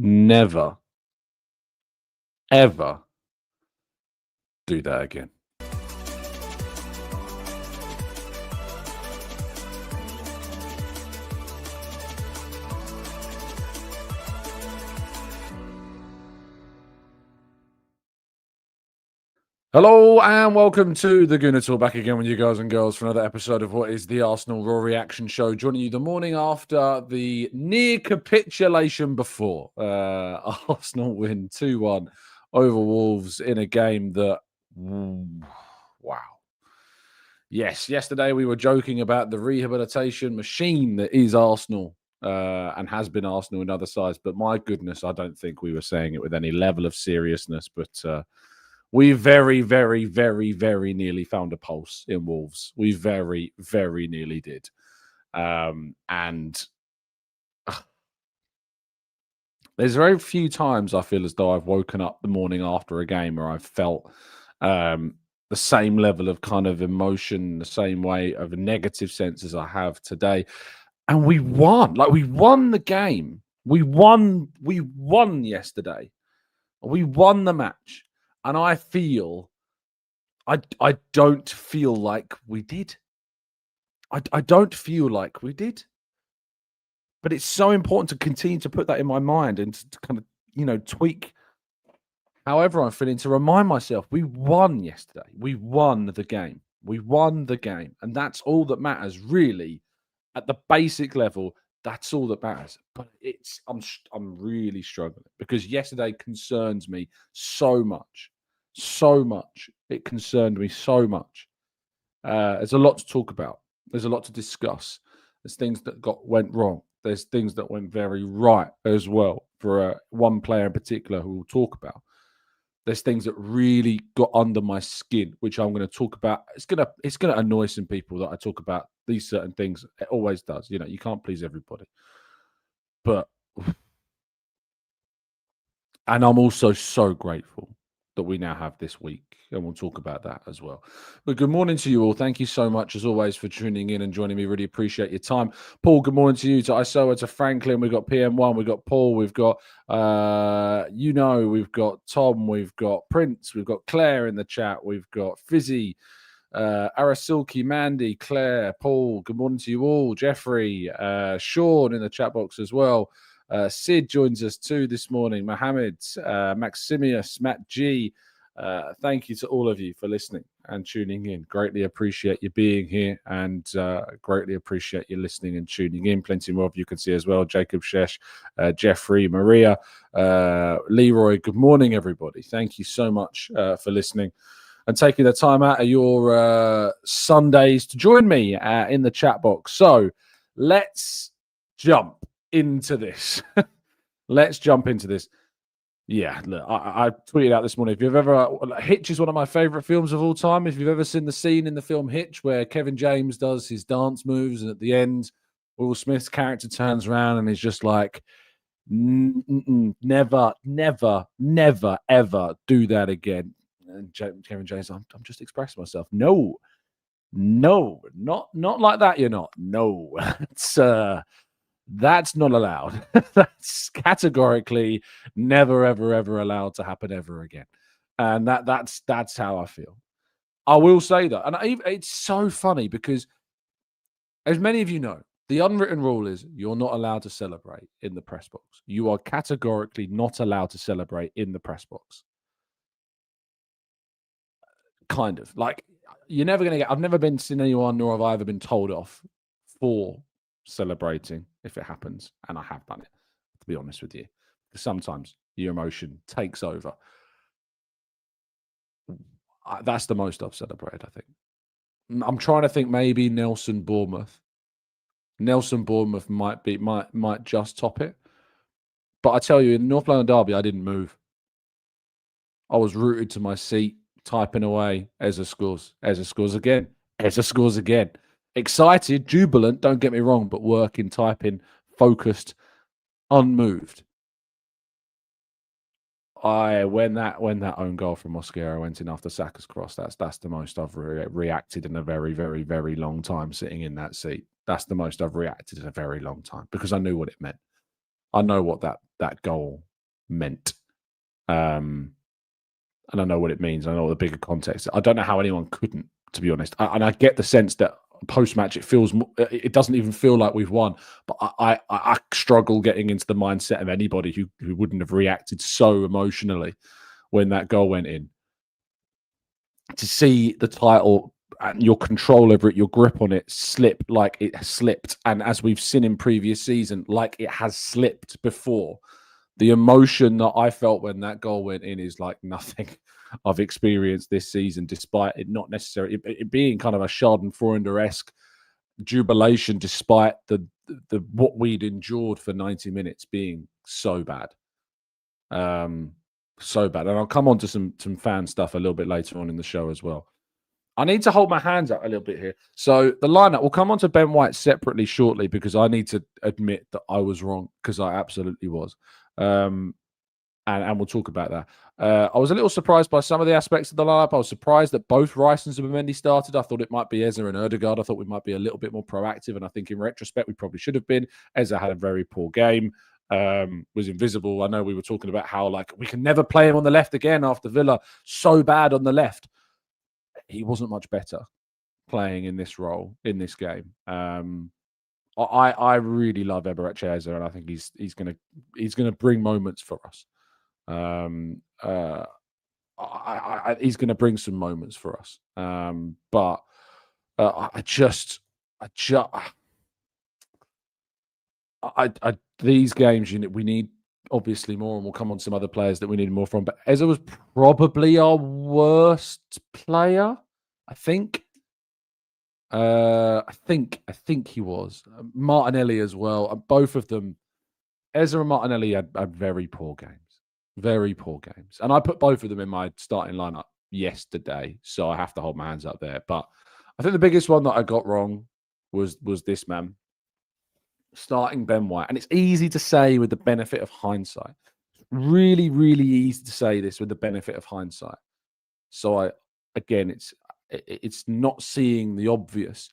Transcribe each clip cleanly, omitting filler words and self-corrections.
never, ever do that again. Hello and welcome to the Gooner Talk, back again with you guys and girls for another episode of what is the Arsenal Raw Reaction Show, joining you the morning after the near capitulation before. Arsenal win 2-1 over Wolves in a game that, wow. Yes, yesterday we were joking about the rehabilitation machine that is Arsenal and has been Arsenal in other sides, but my goodness, I don't think we were saying it with any level of seriousness, but we very, very, very, very nearly found a pulse in Wolves. We very, very nearly did. And there's very few times I feel as though I've woken up the morning after a game where I've felt the same level of kind of emotion, the same way of a negative sense as I have today. And we won. Like, we won the game. We won yesterday. We won the match. And I feel, I don't feel like we did. I don't feel like we did. But it's so important to continue to put that in my mind and to kind of, tweak however I'm feeling to remind myself we won yesterday. We won the game. We won the game. And that's all that matters, really. At the basic level, that's all that matters. But I'm really struggling because yesterday concerns me so much. So much. It concerned me so much. There's a lot to talk about. There's a lot to discuss. There's things that went wrong. There's things that went very right as well for one player in particular who we'll talk about. There's things that really got under my skin, which I'm going to talk about. It's gonna annoy some people that I talk about these certain things. It always does. You can't please everybody. But and I'm also so grateful that we now have this week, and we'll talk about that as well. But good morning to you all. Thank you so much, as always, for tuning in and joining me. Really appreciate your time. Paul, good morning to you, to Isoa, to Franklin. We've got PM1, we've got Paul, we've got, we've got Tom, we've got Prince, we've got Claire in the chat, we've got Fizzy, Arasilki, Mandy, Claire, Paul, good morning to you all. Jeffrey, Sean in the chat box as well. Sid joins us too this morning. Mohammed, Maximius, Matt G. Thank you to all of you for listening and tuning in. Greatly appreciate you being here and greatly appreciate you listening and tuning in. Plenty more of you can see as well. Jacob Shesh, Jeffrey, Maria, Leroy. Good morning, everybody. Thank you so much for listening and taking the time out of your Sundays to join me in the chat box. So let's jump into this. Let's jump into this. Yeah, look, I tweeted out this morning. If you've ever, Hitch is one of my favorite films of all time. If you've ever seen the scene in the film Hitch where Kevin James does his dance moves, and at the end, Will Smith's character turns around and is just like, never, never, never, ever do that again. And Kevin James, I'm just expressing myself. No, not like that. You're not. No, that's not allowed. That's categorically never, ever, ever allowed to happen ever again. And that's how I feel. I will say that. And it's so funny because, as many of you know, the unwritten rule is you're not allowed to celebrate in the press box. You are categorically not allowed to celebrate in the press box. Kind of. Like, you're never going to get... I've never been seen anyone, nor have I ever been told off for celebrating if it happens, and I have done it, to be honest with you. Sometimes your emotion takes over. That's the most I've celebrated, I think. I'm trying to think, maybe Nelson Bournemouth might just top it. But I tell you, in North London Derby, I didn't move. I was rooted to my seat, typing away. Eza scores again. Eza scores again. Excited, jubilant, don't get me wrong, but working, typing, focused, unmoved. When that own goal from Mosquera went in after Saka's cross, that's the most I've reacted in a very, very, very long time sitting in that seat. That's the most I've reacted in a very long time because I knew what it meant. I know what that goal meant. And I know what it means. I know the bigger context. I don't know how anyone couldn't, to be honest. And I get the sense that post-match it doesn't even feel like we've won. But I struggle getting into the mindset of anybody who wouldn't have reacted so emotionally when that goal went in. To see the title and your control over it, your grip on it slip like it has slipped, and as we've seen in previous season, like it has slipped before. The emotion that I felt when that goal went in is like nothing I've experienced this season, despite it not necessarily it being kind of a Schadenfreude-esque jubilation, despite the what we'd endured for 90 minutes being so bad. So bad. And I'll come on to some fan stuff a little bit later on in the show as well. I need to hold my hands up a little bit here. So the lineup, we'll come on to Ben White separately shortly, because I need to admit that I was wrong, because I absolutely was. And we'll talk about that. I was a little surprised by some of the aspects of the lineup. I was surprised that both Rice and Zubimendi started. I thought it might be Eze and Ødegaard. I thought we might be a little bit more proactive, and I think in retrospect we probably should have been. Eze had a very poor game. Was invisible. I know we were talking about how like we can never play him on the left again after Villa. So bad on the left. He wasn't much better playing in this role in this game. I really love Emirates Eze, and I think he's gonna bring moments for us. He's gonna bring some moments for us. But these games, we need obviously more, and we'll come on to some other players that we need more from. But Eze was probably our worst player, I think. I think he was. Martinelli as well. Both of them, Eze and Martinelli had very poor games. Very poor games. And I put both of them in my starting lineup yesterday, so I have to hold my hands up there. But I think the biggest one that I got wrong was this man. Starting Ben White. And it's easy to say with the benefit of hindsight. Really, really easy to say this with the benefit of hindsight. So it's not seeing the obvious.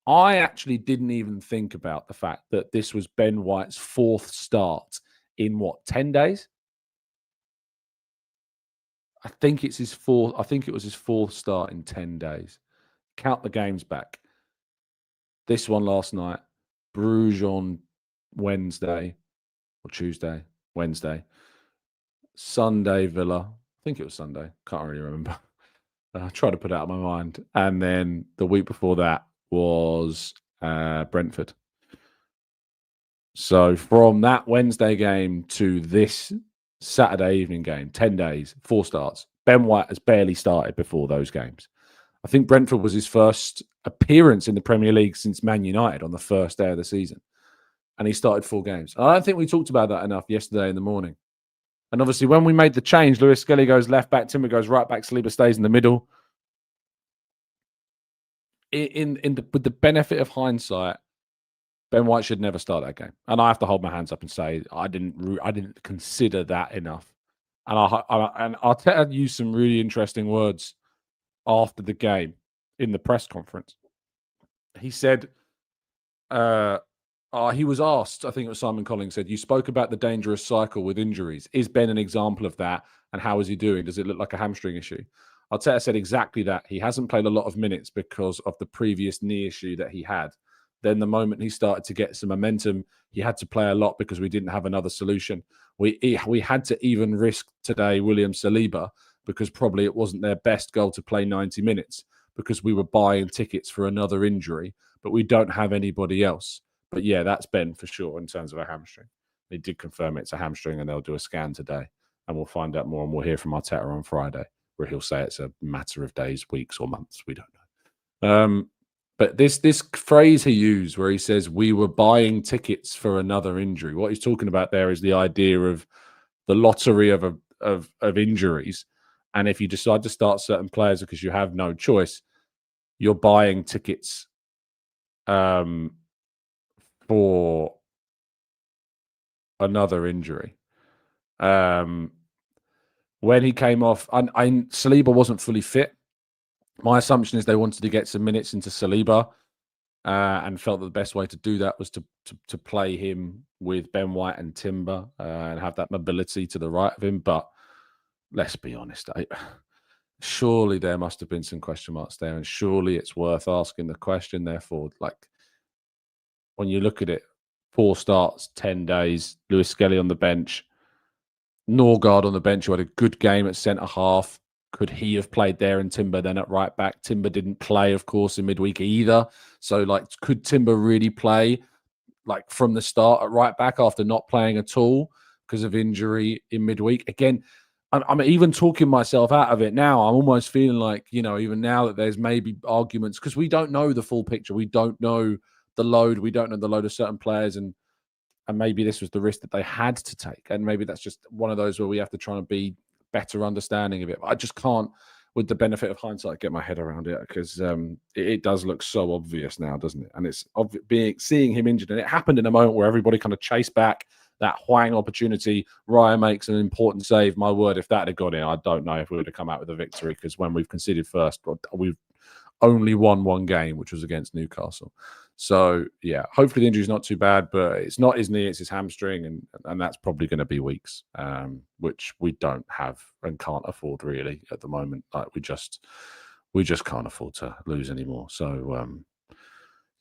I actually didn't even think about the fact that this was Ben White's fourth start in 10 days? I think it's his fourth. I think it was his fourth start in 10 days. Count the games back. This one last night, Bruges on Wednesday or Tuesday, Wednesday. Sunday, Villa. I think it was Sunday. Can't really remember. I try to put it out of my mind. And then the week before that was Brentford. So from that Wednesday game to this Saturday evening game, 10 days, 4 starts. Ben White has barely started before those games. I think Brentford was his first appearance in the Premier League since Man United on the first day of the season. And he started 4 games. I don't think we talked about that enough yesterday in the morning. And obviously when we made the change, Lewis Skelly goes left back, Timber goes right back, Saliba stays in the middle. With the benefit of hindsight, Ben White should never start that game. And I have to hold my hands up and say I didn't consider that enough. And I'll tell you some really interesting words after the game in the press conference. He said, he was asked, I think it was Simon Collins said, you spoke about the dangerous cycle with injuries. Is Ben an example of that? And how is he doing? Does it look like a hamstring issue? Arteta said exactly that. He hasn't played a lot of minutes because of the previous knee issue that he had. Then the moment he started to get some momentum, he had to play a lot because we didn't have another solution. We had to even risk today William Saliba because probably it wasn't their best goal to play 90 minutes because we were buying tickets for another injury, but we don't have anybody else. But yeah, that's Ben for sure in terms of a hamstring. They did confirm it's a hamstring and they'll do a scan today and we'll find out more and we'll hear from Arteta on Friday where he'll say it's a matter of days, weeks or months. We don't know. But this phrase he used where he says we were buying tickets for another injury. What he's talking about there is the idea of the lottery of injuries. And if you decide to start certain players because you have no choice, you're buying tickets for another injury. When he came off, Saliba wasn't fully fit. My assumption is they wanted to get some minutes into Saliba and felt that the best way to do that was to play him with Ben White and Timber and have that mobility to the right of him. But let's be honest, surely there must have been some question marks there, and surely it's worth asking the question. Therefore, like when you look at it, 4 starts, 10 days, Lewis Skelly on the bench, Norgard on the bench, who had a good game at centre half. Could he have played there and Timber then at right back? Timber didn't play, of course, in midweek either. So, like, could Timber really play like from the start at right back after not playing at all because of injury in midweek? Again, I'm even talking myself out of it now. I'm almost feeling like, you know, even now that there's maybe arguments because we don't know the full picture. We don't know the load. We don't know the load of certain players, and maybe this was the risk that they had to take. And maybe that's just one of those where we have to try and be better understanding of it. I just can't, with the benefit of hindsight, get my head around it because it does look so obvious now, doesn't it? And it's seeing him injured, and it happened in a moment where everybody kind of chased back that Hwang opportunity. Ryan makes an important save. My word, if that had gone in, I don't know if we would have come out with a victory because when we've conceded first, we've only won 1 game, which was against Newcastle. So, yeah, hopefully the injury's not too bad, but it's not his knee, it's his hamstring, and that's probably going to be weeks, which we don't have and can't afford really at the moment. Like we just can't afford to lose anymore. So,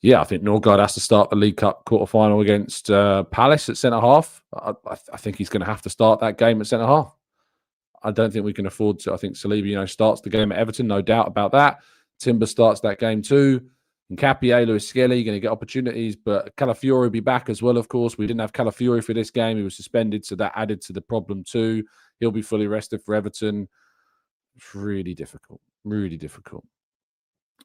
yeah, I think Norgard has to start the League Cup quarterfinal against Palace at centre-half. I think he's going to have to start that game at centre-half. I don't think we can afford to. I think Saliba, starts the game at Everton, no doubt about that. Timber starts that game too. And Capie, Lewis Skelly, going to get opportunities, but Calafiori will be back as well, of course. We didn't have Calafiori for this game. He was suspended, so that added to the problem too. He'll be fully rested for Everton. It's really difficult, really difficult.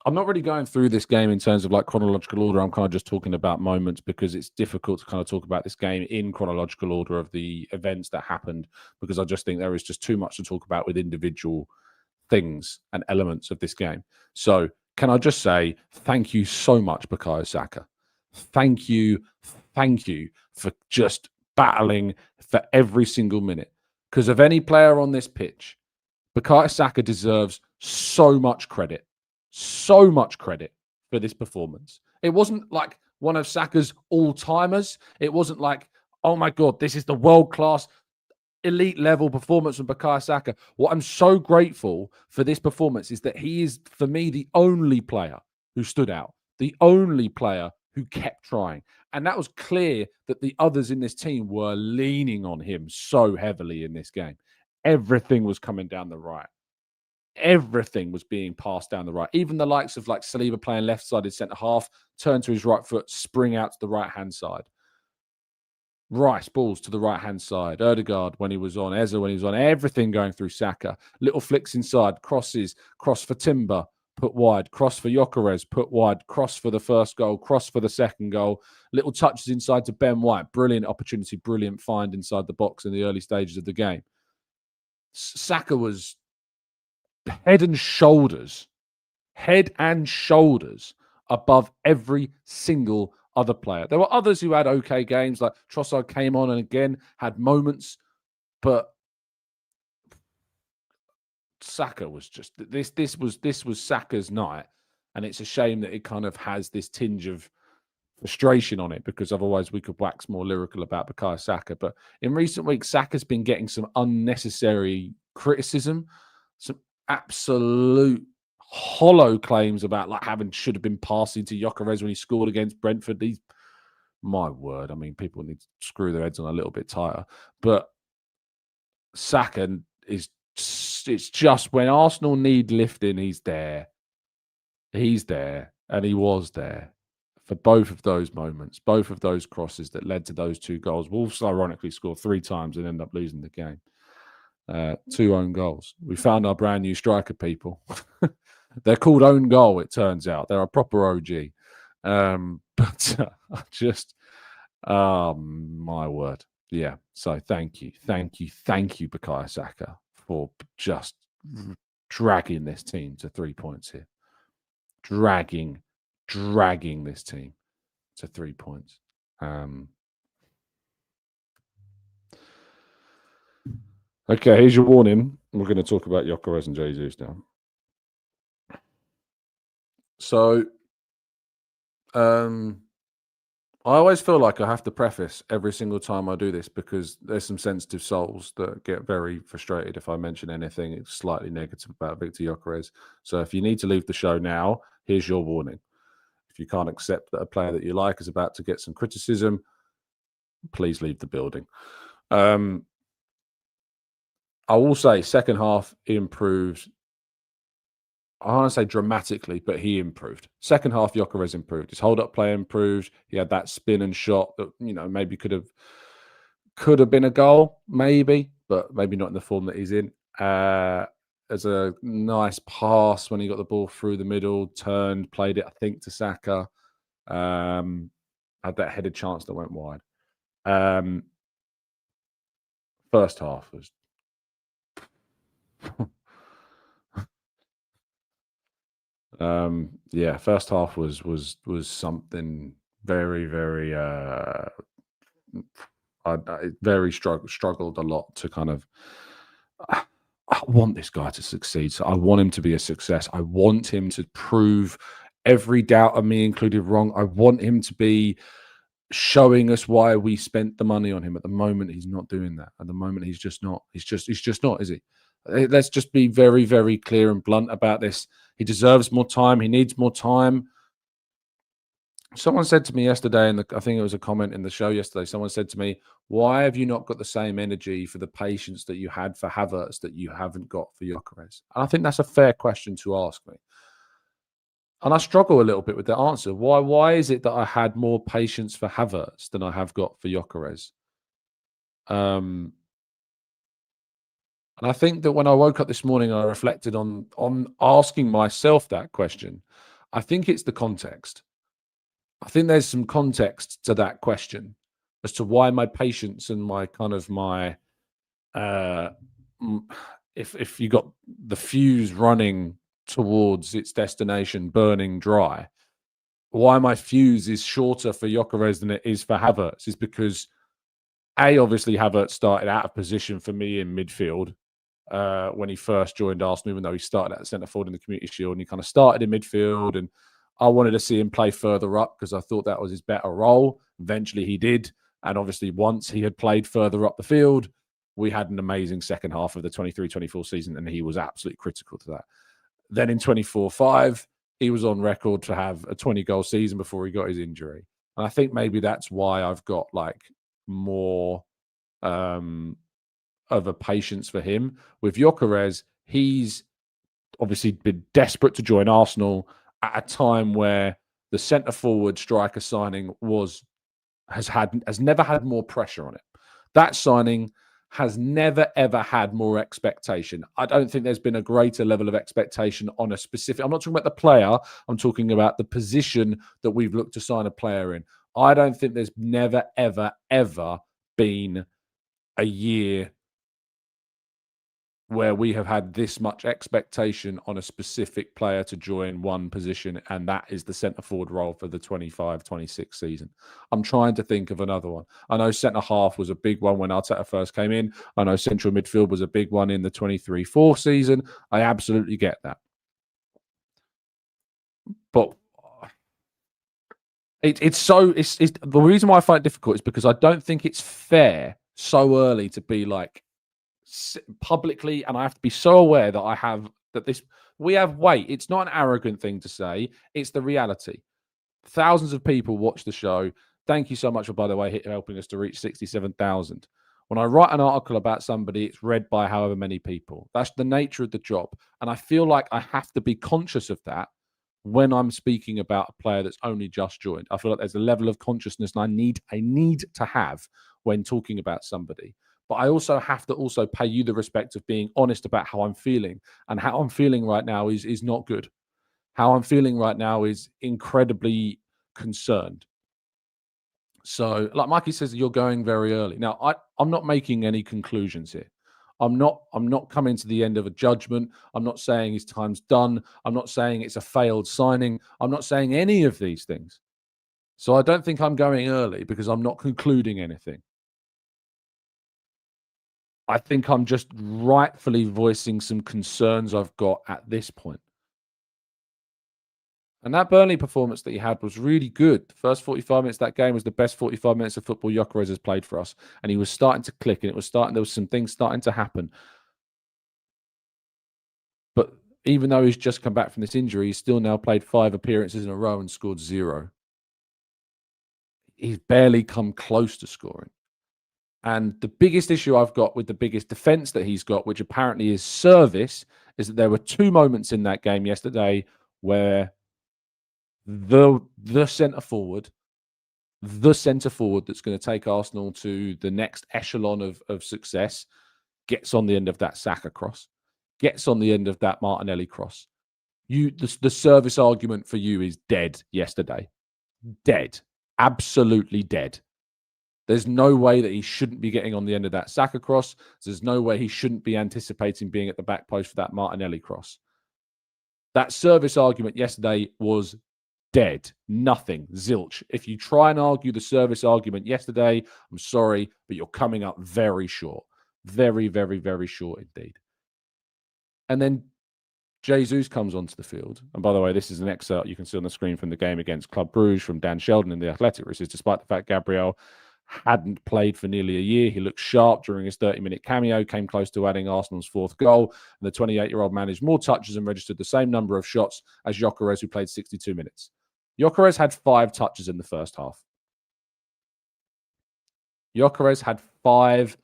I'm not really going through this game in terms of like chronological order. I'm kind of just talking about moments because it's difficult to kind of talk about this game in chronological order of the events that happened because I just think there is just too much to talk about with individual things and elements of this game. So can I just say thank you so much, Bukayo Saka. Thank you for just battling for every single minute. Because of any player on this pitch, Bukayo Saka deserves so much credit for this performance. It wasn't like one of Saka's all-timers. It wasn't like, oh my God, this is the world-class elite level performance from Bukayo Saka. What I'm so grateful for this performance is that he is, for me, the only player who stood out, the only player who kept trying. And that was clear that the others in this team were leaning on him so heavily in this game. Everything was coming down the right. Everything was being passed down the right. Even the likes of like Saliba playing left-sided centre-half, turn to his right foot, spring out to the right-hand side. Rice balls to the right-hand side. Odegaard when he was on. Eza when he was on. Everything going through Saka. Little flicks inside. Crosses. Cross for Timber. Put wide. Cross for Gyokeres. Put wide. Cross for the first goal. Cross for the second goal. Little touches inside to Ben White. Brilliant opportunity. Brilliant find inside the box in the early stages of the game. Saka was head and shoulders above every single other player. There were others who had okay games, like Trossard came on and again had moments, but Saka was just this was Saka's night, and it's a shame that it kind of has this tinge of frustration on it because otherwise we could wax more lyrical about Bukayo Saka. But in recent weeks, Saka's been getting some unnecessary criticism, some absolute hollow claims about like should have been passing to Gyokeres when he scored against Brentford. My word, I mean, people need to screw their heads on a little bit tighter. But Saka it's just when Arsenal need lifting, he's there. He's there, and he was there for both of those moments, both of those crosses that led to those 2 goals. Wolves ironically scored 3 times and end up losing the game. 2 own goals. We found our brand new striker, people. They're called own goal, it turns out. They're a proper OG. My word. Yeah. So thank you, Bukayo Saka, for just dragging this team to 3 points here. Dragging this team to 3 points. Okay, here's your warning. We're going to talk about Gyokeres and Jesus now. So, I always feel like I have to preface every single time I do this because there's some sensitive souls that get very frustrated if I mention anything slightly negative about Viktor Gyokeres. So if you need to leave the show now, here's your warning. If you can't accept that a player that you like is about to get some criticism, please leave the building. I will say second half improved. I want to say dramatically, but he improved. Second half, Gyokeres improved. His hold-up play improved. He had that spin and shot that maybe could have been a goal, maybe, but maybe not in the form that he's in. There's a nice pass when he got the ball through the middle, turned, played it, I think, to Saka. Had that headed chance that went wide. First half was first half was something very, very I very struggled a lot to kind of I want this guy to succeed. So I want him to be a success. I want him to prove every doubt of me included wrong. I want him to be showing us why we spent the money on him. At the moment, he's not doing that. At the moment, he's just not. He's just not, is he? Let's just be very, very clear and blunt about this. He deserves more time. He needs more time. Someone said to me yesterday, and I think it was a comment in the show yesterday. Someone said to me, "Why have you not got the same energy for the patience that you had for Havertz that you haven't got for Gyokeres?" And I think that's a fair question to ask me. And I struggle a little bit with the answer. Why is it that I had more patience for Havertz than I have got for Gyokeres? And I think that when I woke up this morning, I reflected on asking myself that question. I think it's the context. I think there's some context to that question as to why my patience and my kind of my uh if you got the fuse running towards its destination burning dry, why my fuse is shorter for Gyokeres than it is for Havertz is because obviously Havertz started out of position for me in midfield when he first joined Arsenal, even though he started at centre forward in the Community Shield, and he kind of started in midfield. And I wanted to see him play further up because I thought that was his better role. Eventually, he did, and obviously, once he had played further up the field, we had an amazing second half of the 23-24 season, and he was absolutely critical to that. Then in 24-25, he was on record to have a 20-goal season before he got his injury, and I think maybe that's why I've got like more of a patience for him. With Gyokeres, he's obviously been desperate to join Arsenal at a time where the centre forward striker signing has never had more pressure on it. That signing has never ever had more expectation. I don't think there's been a greater level of expectation on a specific. I'm not talking about the player. I'm talking about the position that we've looked to sign a player in. I don't think there's never ever ever been a year where we have had this much expectation on a specific player to join one position, and that is the centre forward role for the 25-26 season. I'm trying to think of another one. I know centre half was a big one when Arteta first came in. I know central midfield was a big one in the 23-4 season. I absolutely get that. But it's the reason why I find it difficult is because I don't think it's fair so early to be like, publicly, and I have to be so aware that we have weight. It's not an arrogant thing to say, it's the reality. Thousands of people watch the show. Thank you so much for, by the way, helping us to reach 67,000. When I write an article about somebody, it's read by however many people. That's the nature of the job, and I feel like I have to be conscious of that when I'm speaking about a player that's only just joined. I feel like there's a level of consciousness and I need to have when talking about somebody. But I also have to also pay you the respect of being honest about how I'm feeling. And how I'm feeling right now is not good. How I'm feeling right now is incredibly concerned. So, like Mikey says, you're going very early. Now, I'm not making any conclusions here. I'm not coming to the end of a judgment. I'm not saying his time's done. I'm not saying it's a failed signing. I'm not saying any of these things. So I don't think I'm going early because I'm not concluding anything. I think I'm just rightfully voicing some concerns I've got at this point. And that Burnley performance that he had was really good. The first 45 minutes of that game was the best 45 minutes of football Gyokeres has played for us. And he was starting to click, and there was some things starting to happen. But even though he's just come back from this injury, he's still now played 5 appearances in a row and scored 0. He's barely come close to scoring. And the biggest issue I've got with the biggest defense that he's got, which apparently is service, is that there were 2 moments in that game yesterday where the centre forward that's going to take Arsenal to the next echelon of success gets on the end of that Saka cross, gets on the end of that Martinelli cross. The service argument for you is dead yesterday. Dead. Absolutely dead. There's no way that he shouldn't be getting on the end of that Saka cross. There's no way he shouldn't be anticipating being at the back post for that Martinelli cross. That service argument yesterday was dead. Nothing. Zilch. If you try and argue the service argument yesterday, I'm sorry, but you're coming up very short. Very, very, very short indeed. And then Jesus comes onto the field. And by the way, this is an excerpt you can see on the screen from the game against Club Brugge from Dan Sheldon in The Athletic, which is despite the fact Gabriel hadn't played for nearly a year, he looked sharp during his 30-minute cameo, came close to adding Arsenal's 4th goal. And the 28-year-old managed more touches and registered the same number of shots as Gyokeres, who played 62 minutes. Gyokeres had 5 touches in the first half. Gyokeres had 5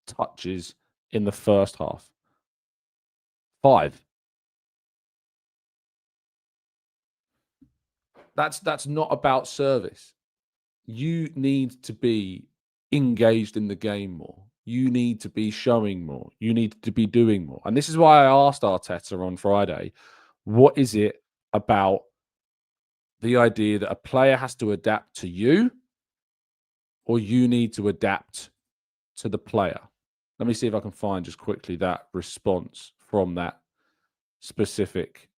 touches in the first half. 5. That's not about service. You need to be engaged in the game more. You need to be showing more. You need to be doing more. And this is why I asked Arteta on Friday, what is it about the idea that a player has to adapt to you or you need to adapt to the player? Let me see if I can find just quickly that response from that specific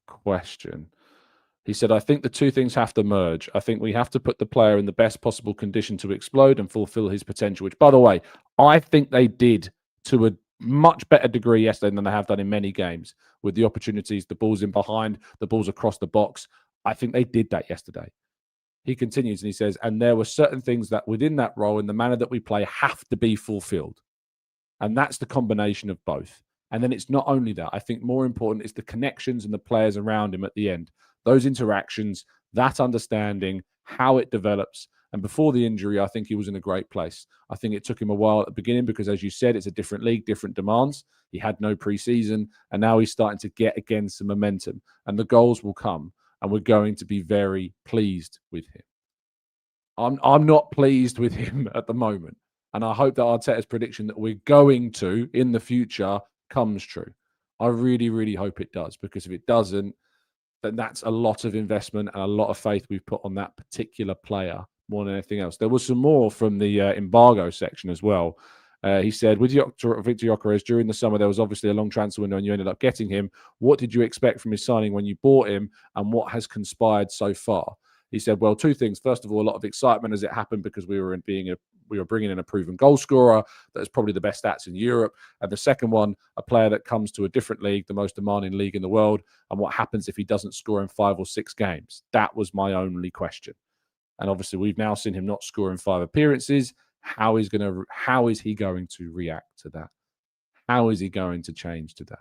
question. He said, I think the 2 things have to merge. I think we have to put the player in the best possible condition to explode and fulfill his potential, which, by the way, I think they did to a much better degree yesterday than they have done in many games with the opportunities, the balls in behind, the balls across the box. I think they did that yesterday. He continues and he says, and there were certain things that within that role, in the manner that we play, have to be fulfilled. And that's the combination of both. And then it's not only that. I think more important is the connections and the players around him at the end. Those interactions, that understanding, how it develops. And before the injury, I think he was in a great place. I think it took him a while at the beginning because, as you said, it's a different league, different demands. He had no preseason, and now he's starting to get again some momentum. And the goals will come, and we're going to be very pleased with him. I'm not pleased with him at the moment. And I hope that Arteta's prediction that we're going to, in the future, comes true. I really, really hope it does, because if it doesn't, then that's a lot of investment and a lot of faith we've put on that particular player more than anything else. There was some more from the embargo section as well. He said, with Viktor Gyokeres, during the summer, there was obviously a long transfer window and you ended up getting him. What did you expect from his signing when you bought him, and what has conspired so far? He said, well, 2 things. First of all, a lot of excitement as it happened because we were bringing in a proven goal scorer that is probably the best stats in Europe. And the second one, a player that comes to a different league, the most demanding league in the world. And what happens if he doesn't score in 5 or 6 games? That was my only question. And obviously, we've now seen him not score in 5 appearances. How is he going to react to that? How is he going to change to that?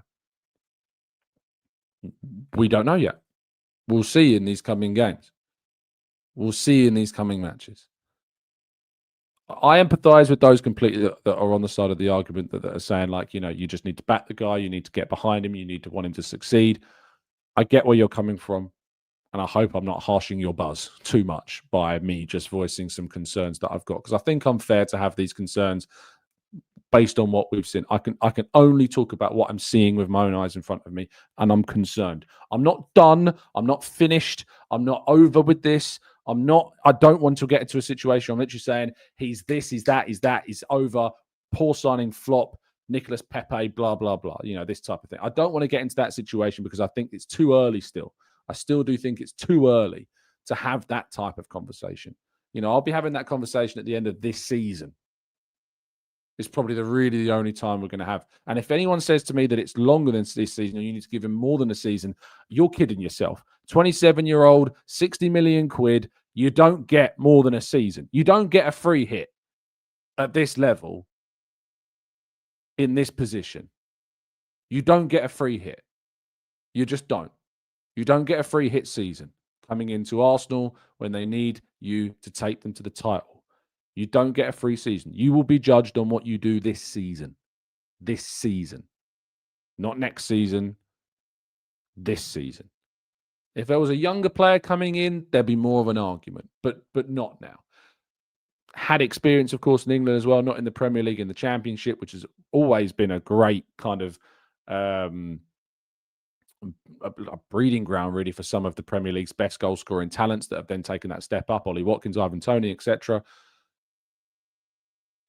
We don't know yet. We'll see in these coming games. We'll see in these coming matches. I empathise with those completely that are on the side of the argument that are saying, like, you just need to back the guy, you need to get behind him, you need to want him to succeed. I get where you're coming from, and I hope I'm not harshing your buzz too much by me just voicing some concerns that I've got, because I think I'm fair to have these concerns based on what we've seen. I can only talk about what I'm seeing with my own eyes in front of me, and I'm concerned. I'm not done. I'm not finished. I'm not over with this. I don't want to get into a situation. I'm literally saying he's this, he's that, he's over. Poor signing, flop, Nicolas Pepe, blah, blah, blah. This type of thing. I don't want to get into that situation because I think it's too early still. I still do think it's too early to have that type of conversation. I'll be having that conversation at the end of this season. It's probably the only time we're going to have. And if anyone says to me that it's longer than this season, or you need to give him more than a season, you're kidding yourself. 27-year-old, 60 million quid. You don't get more than a season. You don't get a free hit at this level in this position. You don't get a free hit. You just don't. You don't get a free hit season coming into Arsenal when they need you to take them to the title. You don't get a free season. You will be judged on what you do this season. This season. Not next season. This season. If there was a younger player coming in, there'd be more of an argument, but not now. Had experience, of course, in England as well, not in the Premier League, in the Championship, which has always been a great kind of a breeding ground, really, for some of the Premier League's best goal-scoring talents that have then taken that step up. Ollie Watkins, Ivan Toney, etc.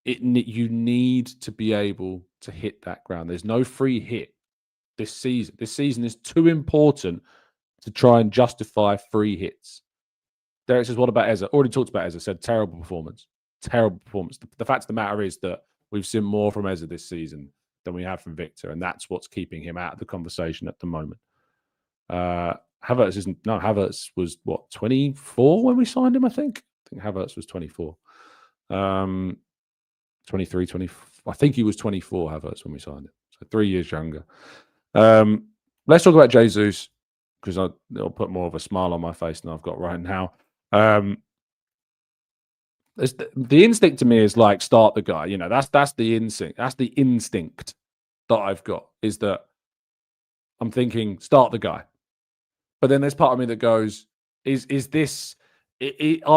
You need to be able to hit that ground. There's no free hit this season. This season is too important to try and justify free hits. Derek says, what about Eza? Already talked about Eza. Said terrible performance. Terrible performance. The fact of the matter is that we've seen more from Eza this season than we have from Viktor, and that's what's keeping him out of the conversation at the moment. Havertz was, what, 24 when we signed him, I think? I think Havertz was 24. 23, 24. I think he was 24, Havertz, when we signed him. So 3 years younger. Let's talk about Jesus, because it'll put more of a smile on my face than I've got right now. The instinct to me is like, start the guy. You know, that's the instinct. That's the instinct that I've got, is that I'm thinking, start the guy. But then there's part of me that goes, are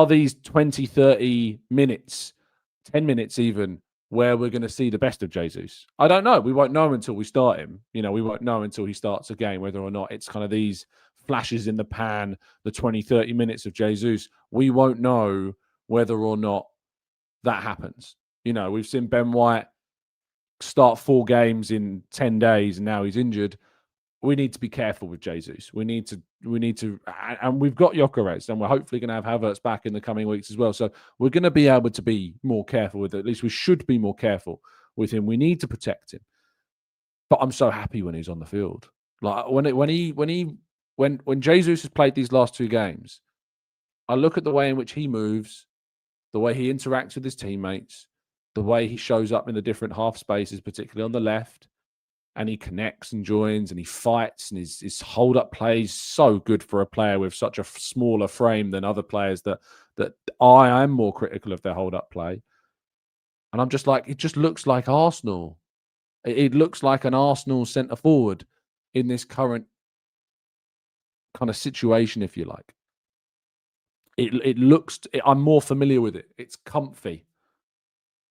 these 20, 30 minutes, 10 minutes even, where we're going to see the best of Jesus? I don't know. We won't know until we start him. You know, we won't know until he starts a game, whether or not it's kind of these flashes in the pan, the 20, 30 minutes of Jesus. We won't know whether or not that happens. You know, we've seen Ben White start 4 games in 10 days and now he's injured. We need to be careful with Jesus. We need to, and we've got Gyokeres, and we're hopefully going to have Havertz back in the coming weeks as well. So we're going to be able to be more careful with it. At least we should be more careful with him. We need to protect him. But I'm so happy when he's on the field. Like when Jesus has played these last 2 games, I look at the way in which he moves, the way he interacts with his teammates, the way he shows up in the different half spaces, particularly on the left. And he connects and joins and he fights, and his hold-up play is so good for a player with such a smaller frame than other players that I am more critical of their hold-up play. And I'm just like, it just looks like Arsenal. It looks like an Arsenal centre-forward in this current kind of situation, if you like. It looks, I'm more familiar with it. It's comfy.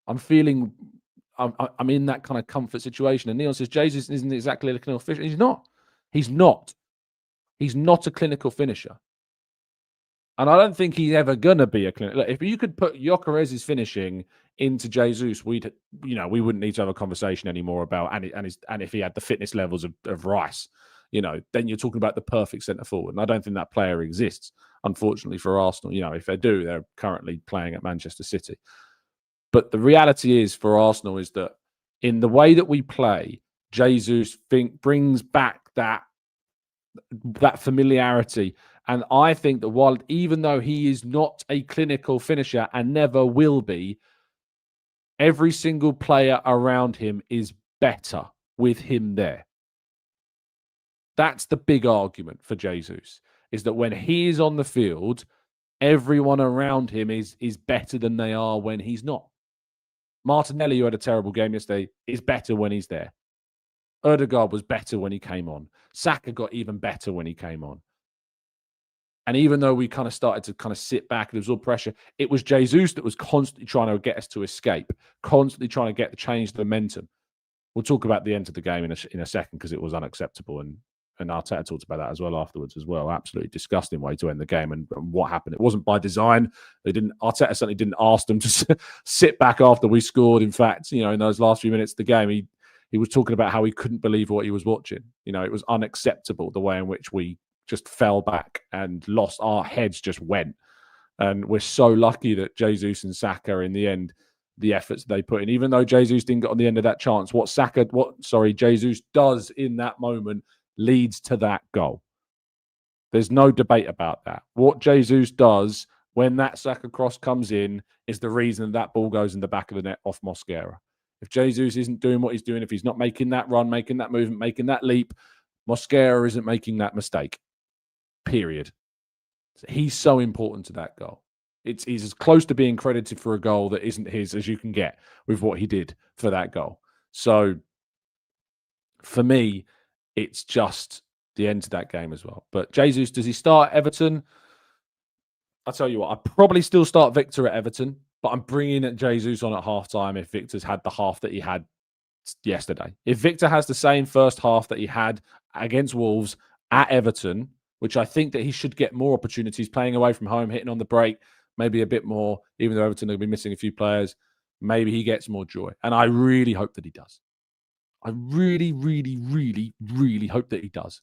I'm in that kind of comfort situation. And Neil says, Jesus isn't exactly a clinical finisher. He's not. He's not. He's not a clinical finisher. And I don't think he's ever going to be a clinical. If you could put Gyokeres' finishing into Jesus, we wouldn't need to have a conversation anymore about, and if he had the fitness levels of Rice, then you're talking about the perfect centre forward. And I don't think that player exists, unfortunately, for Arsenal. If they do, they're currently playing at Manchester City. But the reality is for Arsenal is that in the way that we play, Jesus brings back that familiarity. And I think that even though he is not a clinical finisher and never will be, every single player around him is better with him there. That's the big argument for Jesus, is that when he is on the field, everyone around him is better than they are when he's not. Martinelli, who had a terrible game yesterday, is better when he's there. Ødegaard was better when he came on. Saka got even better when he came on. And even though we kind of started to kind of sit back and absorb pressure, it was Jesus that was constantly trying to get us to escape, constantly trying to change the momentum. We'll talk about the end of the game in a second, because it was unacceptable. And Arteta talked about that as well afterwards as well. Absolutely disgusting way to end the game, and what happened. It wasn't by design. Arteta certainly didn't ask them to sit back after we scored. In fact, in those last few minutes of the game, he was talking about how he couldn't believe what he was watching. It was unacceptable the way in which we just fell back and lost. Our heads just went. And we're so lucky that Jesus and Saka in the end the efforts they put in. Even though Jesus didn't get on the end of that chance, what Jesus does in that moment leads to that goal. There's no debate about that. What Jesus does when that Saka cross comes in is the reason that ball goes in the back of the net off Mosquera. If Jesus isn't doing what he's doing, if he's not making that run, making that movement, making that leap, Mosquera isn't making that mistake. Period. He's so important to that goal. He's as close to being credited for a goal that isn't his as you can get with what he did for that goal. So for me, it's just the end to that game as well. But Jesus, does he start Everton? I'll tell you what, I'd probably still start Viktor at Everton, but I'm bringing Jesus on at halftime if Viktor's had the half that he had yesterday. If Viktor has the same first half that he had against Wolves at Everton, which I think that he should get more opportunities playing away from home, hitting on the break, maybe a bit more, even though Everton will be missing a few players, maybe he gets more joy. And I really hope that he does. I really, really, really, really hope that he does.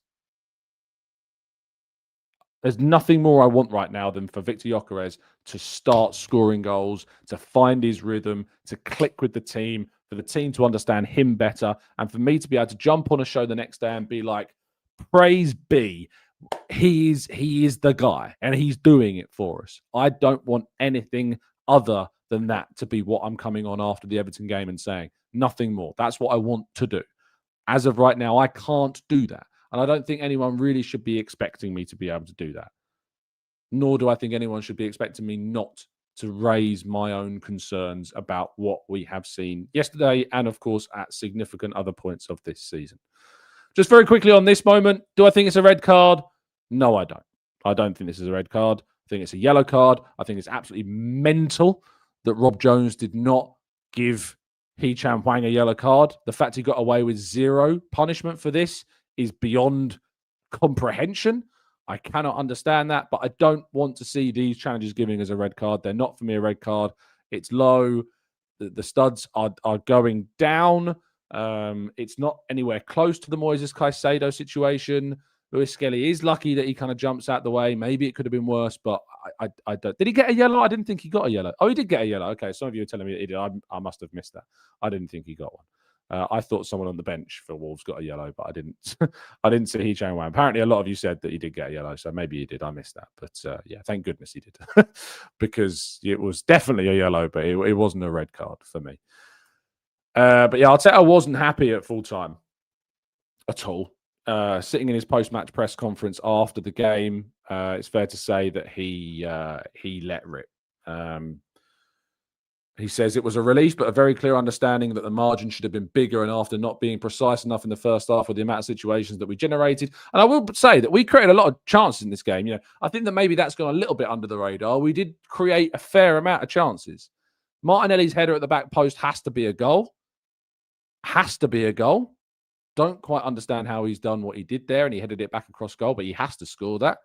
There's nothing more I want right now than for Viktor Gyokeres to start scoring goals, to find his rhythm, to click with the team, for the team to understand him better, and for me to be able to jump on a show the next day and be like, praise be, he is the guy, and he's doing it for us. I don't want anything other than that to be what I'm coming on after the Everton game and saying. Nothing more. That's what I want to do. As of right now, I can't do that. And I don't think anyone really should be expecting me to be able to do that. Nor do I think anyone should be expecting me not to raise my own concerns about what we have seen yesterday and, of course, at significant other points of this season. Just very quickly on this moment, do I think it's a red card? No, I don't. I don't think this is a red card. I think it's a yellow card. I think it's absolutely mental that Rob Jones did not give Hee-Chan Hwang a yellow card. The fact he got away with zero punishment for this is beyond comprehension. I cannot understand that, but I don't want to see these challenges giving us a red card. They're not for me a red card. It's low. The studs are going down. It's not anywhere close to the Moises Caicedo situation. Luis Skelly is lucky that he kind of jumps out the way. Maybe it could have been worse, but I don't. Did he get a yellow? I didn't think he got a yellow. Oh, he did get a yellow. Okay, some of you are telling me that he did. I must have missed that. I didn't think he got one. I thought someone on the bench for Wolves got a yellow, but I didn't. I didn't see Hee-Chan Hwang. Apparently, a lot of you said that he did get a yellow, so maybe he did. I missed that, but yeah, thank goodness he did, because it was definitely a yellow, but it wasn't a red card for me. But yeah, Arteta wasn't happy at full time at all. Sitting in his post-match press conference after the game, it's fair to say that he let rip. He says it was a relief, but a very clear understanding that the margin should have been bigger, and after not being precise enough in the first half with the amount of situations that we generated. And I will say that we created a lot of chances in this game. You know, I think that maybe that's gone a little bit under the radar. We did create a fair amount of chances. Martinelli's header at the back post has to be a goal. Has to be a goal. Don't quite understand how he's done what he did there, and he headed it back across goal, but he has to score that.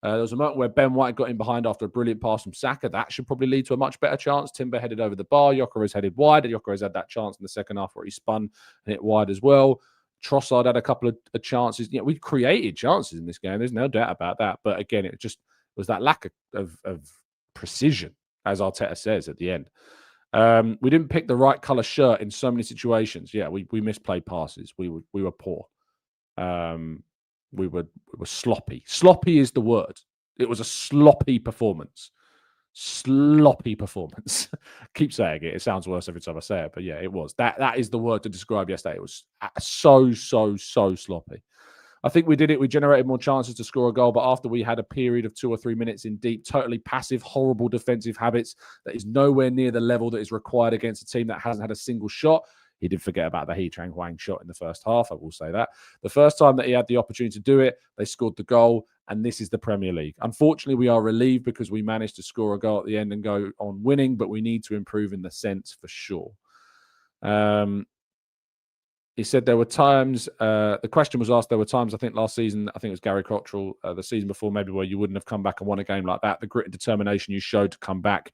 There was a moment where Ben White got in behind after a brilliant pass from Saka. That should probably lead to a much better chance. Timber headed over the bar. Gyokeres headed wide. And Gyokeres had that chance in the second half where he spun and hit wide as well. Trossard had a couple of chances. You know, we created chances in this game. There's no doubt about that. But again, it just was that lack of precision, as Arteta says at the end. We didn't pick the right colour shirt in so many situations. Yeah, we misplayed passes. We were poor. We were sloppy. Sloppy is the word. It was a sloppy performance. Sloppy performance. Keep saying it. It sounds worse every time I say it, but yeah, it was. That is the word to describe yesterday. It was so sloppy. I think we did it. We generated more chances to score a goal, but after we had a period of 2 or 3 minutes in deep, totally passive, horrible defensive habits that is nowhere near the level that is required against a team that hasn't had a single shot. He did forget about the Hee-Chan Hwang shot in the first half, I will say that. The first time that he had the opportunity to do it, they scored the goal, and this is the Premier League. Unfortunately, we are relieved because we managed to score a goal at the end and go on winning, but we need to improve in the sense for sure. He said there were times, the question was asked, there were times, I think last season, I think it was Gary Cottrell, the season before maybe, where you wouldn't have come back and won a game like that. The grit and determination you showed to come back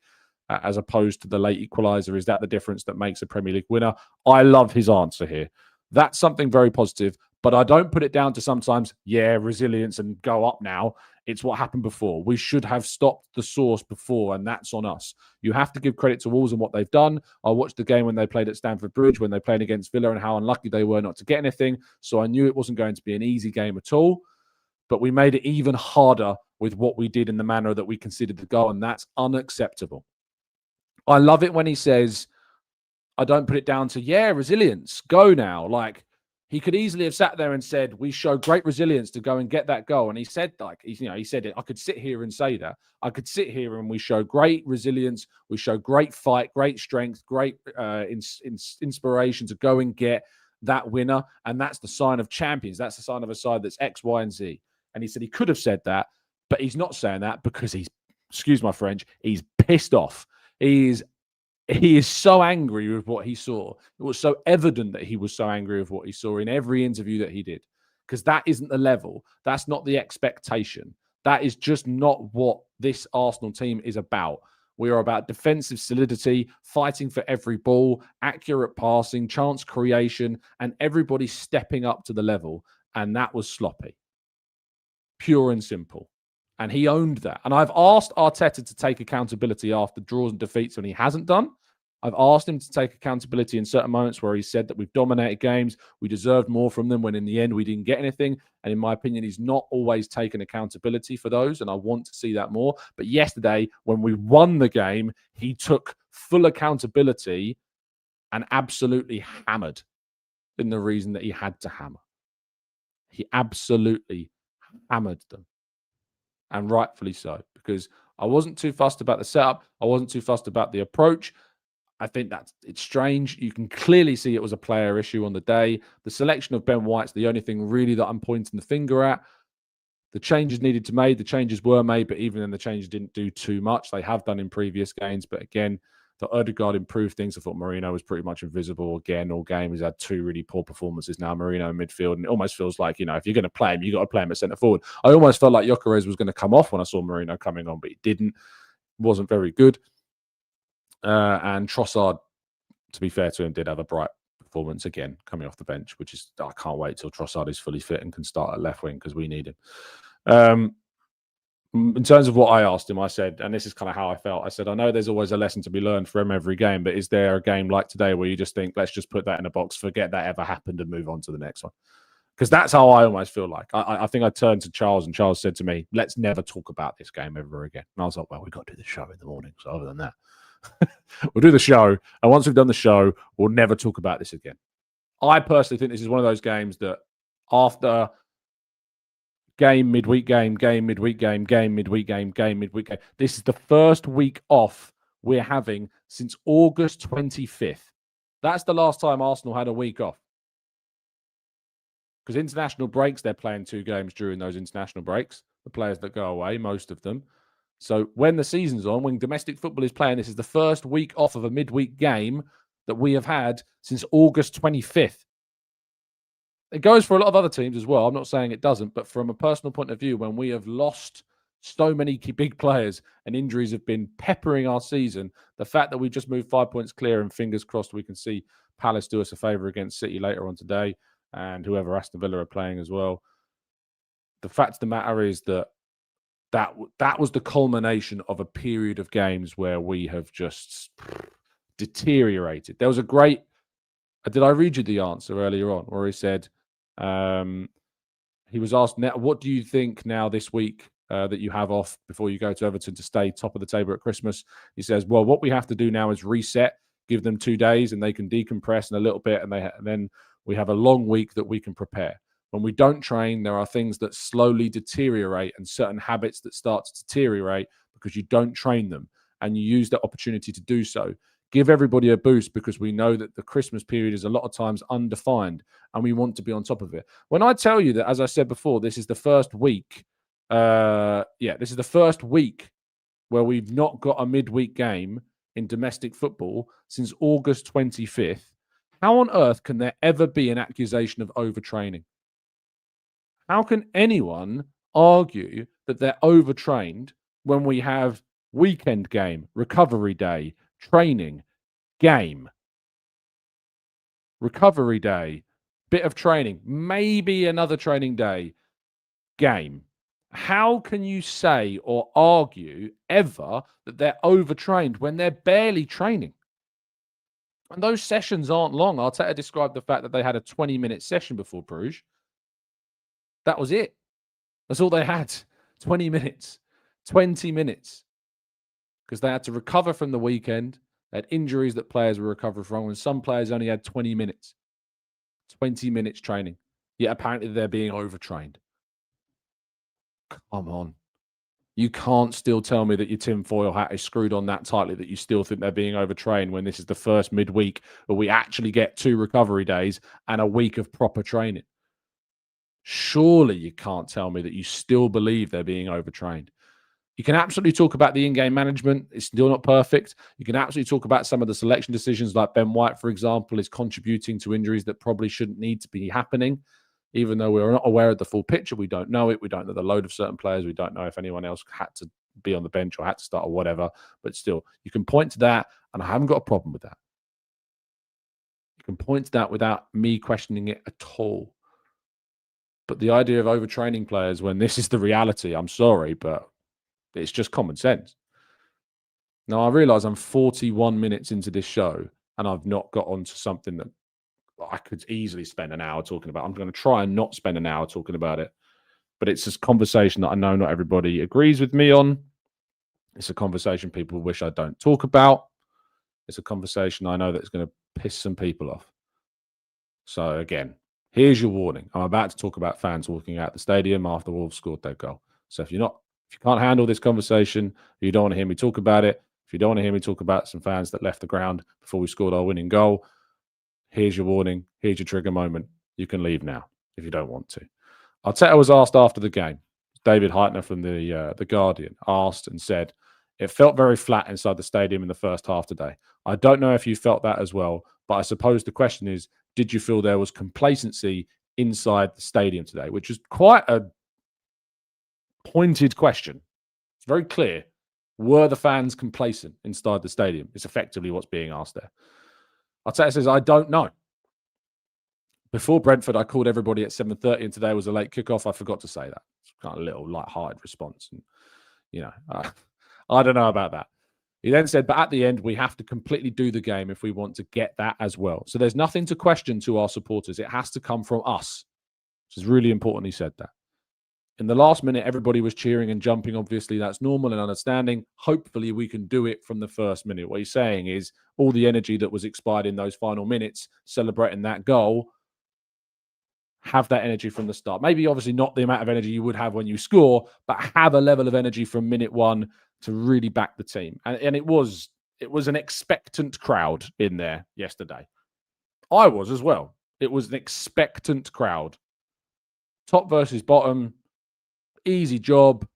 as opposed to the late equaliser, is that the difference that makes a Premier League winner? I love his answer here. That's something very positive, But I don't put it down to sometimes, resilience and go up now. It's what happened before. We should have stopped the source before, and that's on us. You have to give credit to Wolves and what they've done. I watched the game when they played at Stamford Bridge, when they played against Villa, and how unlucky they were not to get anything. So I knew it wasn't going to be an easy game at all. But we made it even harder with what we did in the manner that we considered the goal, and that's unacceptable. I love it when he says, I don't put it down to, resilience, go now. Like, he could easily have sat there and said, we show great resilience to go and get that goal. And he said, he said it. I could sit here and say that. I could sit here and we show great resilience. We show great fight, great strength, great inspiration to go and get that winner. And that's the sign of champions. That's the sign of a side that's X, Y, and Z. And he said he could have said that, but he's not saying that because he's, excuse my French, he's pissed off. He is so angry with what he saw. It was so evident that he was so angry with what he saw in every interview that he did, because that isn't the level. That's not the expectation. That is just not what this Arsenal team is about. We are about defensive solidity, fighting for every ball, accurate passing, chance creation, and everybody stepping up to the level. And that was sloppy. Pure and simple. And he owned that. And I've asked Arteta to take accountability after draws and defeats when he hasn't done. I've asked him to take accountability in certain moments where he said that we've dominated games, we deserved more from them, when in the end we didn't get anything. And in my opinion, he's not always taken accountability for those, and I want to see that more. But yesterday, when we won the game, he took full accountability and absolutely hammered in the reason that he had to hammer. He absolutely hammered them. And rightfully so, because I wasn't too fussed about the setup. I wasn't too fussed about the approach. I think it's strange. You can clearly see it was a player issue on the day. The selection of Ben White's the only thing really that I'm pointing the finger at. The changes needed to be made. The changes were made, but even then the changes didn't do too much. They have done in previous games, but again, the Odegaard improved things. I thought Marino was pretty much invisible again all game. He's had two really poor performances now, Marino in midfield, and it almost feels like, if you're going to play him, you got to play him at centre forward. I almost felt like Gyokeres was going to come off when I saw Marino coming on, but he didn't. Wasn't very good. And Trossard, to be fair to him, did have a bright performance again, coming off the bench, which is, I can't wait till Trossard is fully fit and can start at left wing because we need him. In terms of what I asked him, I said, and this is kind of how I felt, I said, I know there's always a lesson to be learned from every game, but is there a game like today where you just think, let's just put that in a box, forget that ever happened and move on to the next one? Because that's how I almost feel like. I think I turned to Charles and Charles said to me, let's never talk about this game ever again. And I was like, well, we've got to do the show in the morning. So other than that, we'll do the show. And once we've done the show, we'll never talk about this again. I personally think this is one of those games that after game, midweek game, game, midweek game, game, midweek game, game, midweek game. This is the first week off we're having since August 25th. That's the last time Arsenal had a week off. Because international breaks, they're playing 2 games during those international breaks. The players that go away, most of them. So when the season's on, when domestic football is playing, this is the first week off of a midweek game that we have had since August 25th. It goes for a lot of other teams as well. I'm not saying it doesn't, but from a personal point of view, when we have lost so many big players and injuries have been peppering our season, the fact that we just moved 5 points clear and fingers crossed we can see Palace do us a favour against City later on today and whoever Aston Villa are playing as well. The fact of the matter is that was the culmination of a period of games where we have just deteriorated. There was a great... Did I read you the answer earlier on where he said... he was asked, what do you think now this week that you have off before you go to Everton to stay top of the table at Christmas? He says, well, what we have to do now is reset, give them 2 days and they can decompress in a little bit and then we have a long week that we can prepare. When we don't train, there are things that slowly deteriorate and certain habits that start to deteriorate because you don't train them and you use that opportunity to do so. Give everybody a boost because we know that the Christmas period is a lot of times undefined and we want to be on top of it. When I tell you that, as I said before, this is the first week. This is the first week where we've not got a midweek game in domestic football since August 25th. How on earth can there ever be an accusation of overtraining? How can anyone argue that they're overtrained when we have weekend game, recovery day, training, game, recovery day, bit of training, maybe another training day, game. How can you say or argue ever that they're overtrained when they're barely training? And those sessions aren't long. Arteta described the fact that they had a 20-minute session before Bruges. That was it. That's all they had. 20 minutes. 20 minutes. Because they had to recover from the weekend. They had injuries that players were recovering from, and some players only had 20 minutes. 20 minutes training. Yet apparently they're being overtrained. Come on. You can't still tell me that your tinfoil hat is screwed on that tightly that you still think they're being overtrained when this is the first midweek where we actually get 2 recovery days and a week of proper training. Surely you can't tell me that you still believe they're being overtrained. You can absolutely talk about the in-game management. It's still not perfect. You can absolutely talk about some of the selection decisions, like Ben White, for example, is contributing to injuries that probably shouldn't need to be happening. Even though we're not aware of the full picture, we don't know it. We don't know the load of certain players. We don't know if anyone else had to be on the bench or had to start or whatever. But still, you can point to that, and I haven't got a problem with that. You can point to that without me questioning it at all. But the idea of overtraining players when this is the reality, I'm sorry, but it's just common sense. Now, I realise I'm 41 minutes into this show, and I've not got onto something that I could easily spend an hour talking about. I'm going to try and not spend an hour talking about it. But it's this conversation that I know not everybody agrees with me on. It's a conversation people wish I don't talk about. It's a conversation I know that's going to piss some people off. So again, here's your warning. I'm about to talk about fans walking out the stadium after Wolves scored their goal. So if you can't handle this conversation, you don't want to hear me talk about it, if you don't want to hear me talk about some fans that left the ground before we scored our winning goal, here's your warning. Here's your trigger moment. You can leave now if you don't want to. Arteta was asked after the game. David Heitner from the Guardian asked and said, "It felt very flat inside the stadium in the first half today. I don't know if you felt that as well, but I suppose the question is, did you feel there was complacency inside the stadium today?" Which is quite a pointed question. It's very clear. Were the fans complacent inside the stadium? It's effectively what's being asked there. Arteta says, "I don't know. Before Brentford, I called everybody at 7:30, and today was a late kickoff. I forgot to say that." It's kind of a little light-hearted response. And, I don't know about that. He then said, "But at the end, we have to completely do the game if we want to get that as well. So there's nothing to question to our supporters. It has to come from us," which is really important. He said that. In the last minute, everybody was cheering and jumping. Obviously, that's normal and understanding. Hopefully, we can do it from the first minute. What he's saying is all the energy that was expired in those final minutes, celebrating that goal, have that energy from the start. Maybe obviously not the amount of energy you would have when you score, but have a level of energy from minute one to really back the team. And it was an expectant crowd in there yesterday. I was as well. It was an expectant crowd. Top versus bottom, easy job,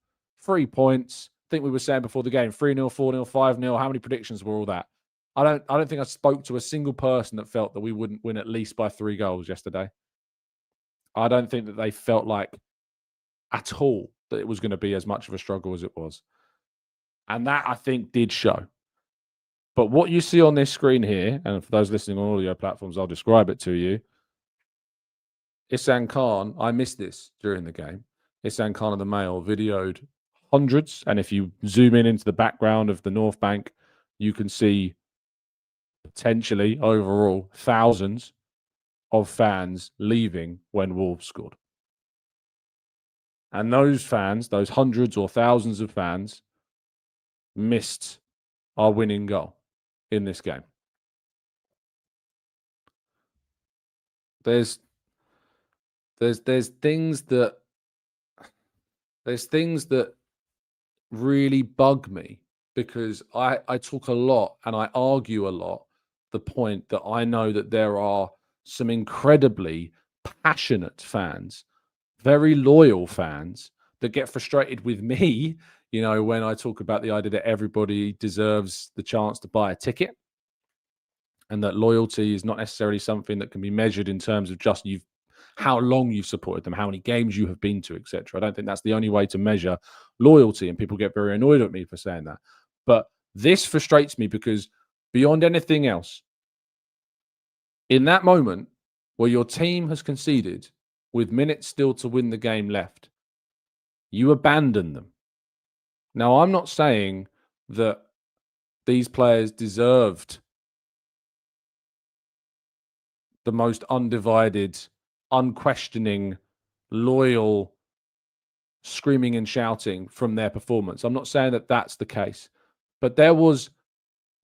3 points. I think we were saying before the game, 3-0, 4-0, 5-0. How many predictions were all that? I don't think I spoke to a single person that felt that we wouldn't win at least by 3 goals yesterday. I don't think that they felt like at all that it was going to be as much of a struggle as it was. And that, I think, did show. But what you see on this screen here, and for those listening on audio platforms, I'll describe it to you. Ihsan Khan, I missed this during the game. Ihsan Khan of the Mail videoed hundreds. And if you zoom in into the background of the North Bank, you can see potentially overall thousands of fans leaving when Wolves scored. And those fans, those hundreds or thousands of fans, missed our winning goal in this game. There's things that really bug me, because I talk a lot and I argue a lot the point that I know that there are some incredibly passionate fans, very loyal fans, that get frustrated with me, when I talk about the idea that everybody deserves the chance to buy a ticket, and that loyalty is not necessarily something that can be measured in terms of just how long you've supported them, how many games you have been to, etc. I don't think that's the only way to measure loyalty, and people get very annoyed at me for saying that. But this frustrates me because beyond anything else, in that moment, where your team has conceded with minutes still to win the game left, you abandon them. Now, I'm not saying that these players deserved the most undivided, unquestioning, loyal screaming and shouting from their performance. I'm not saying that that's the case, but there was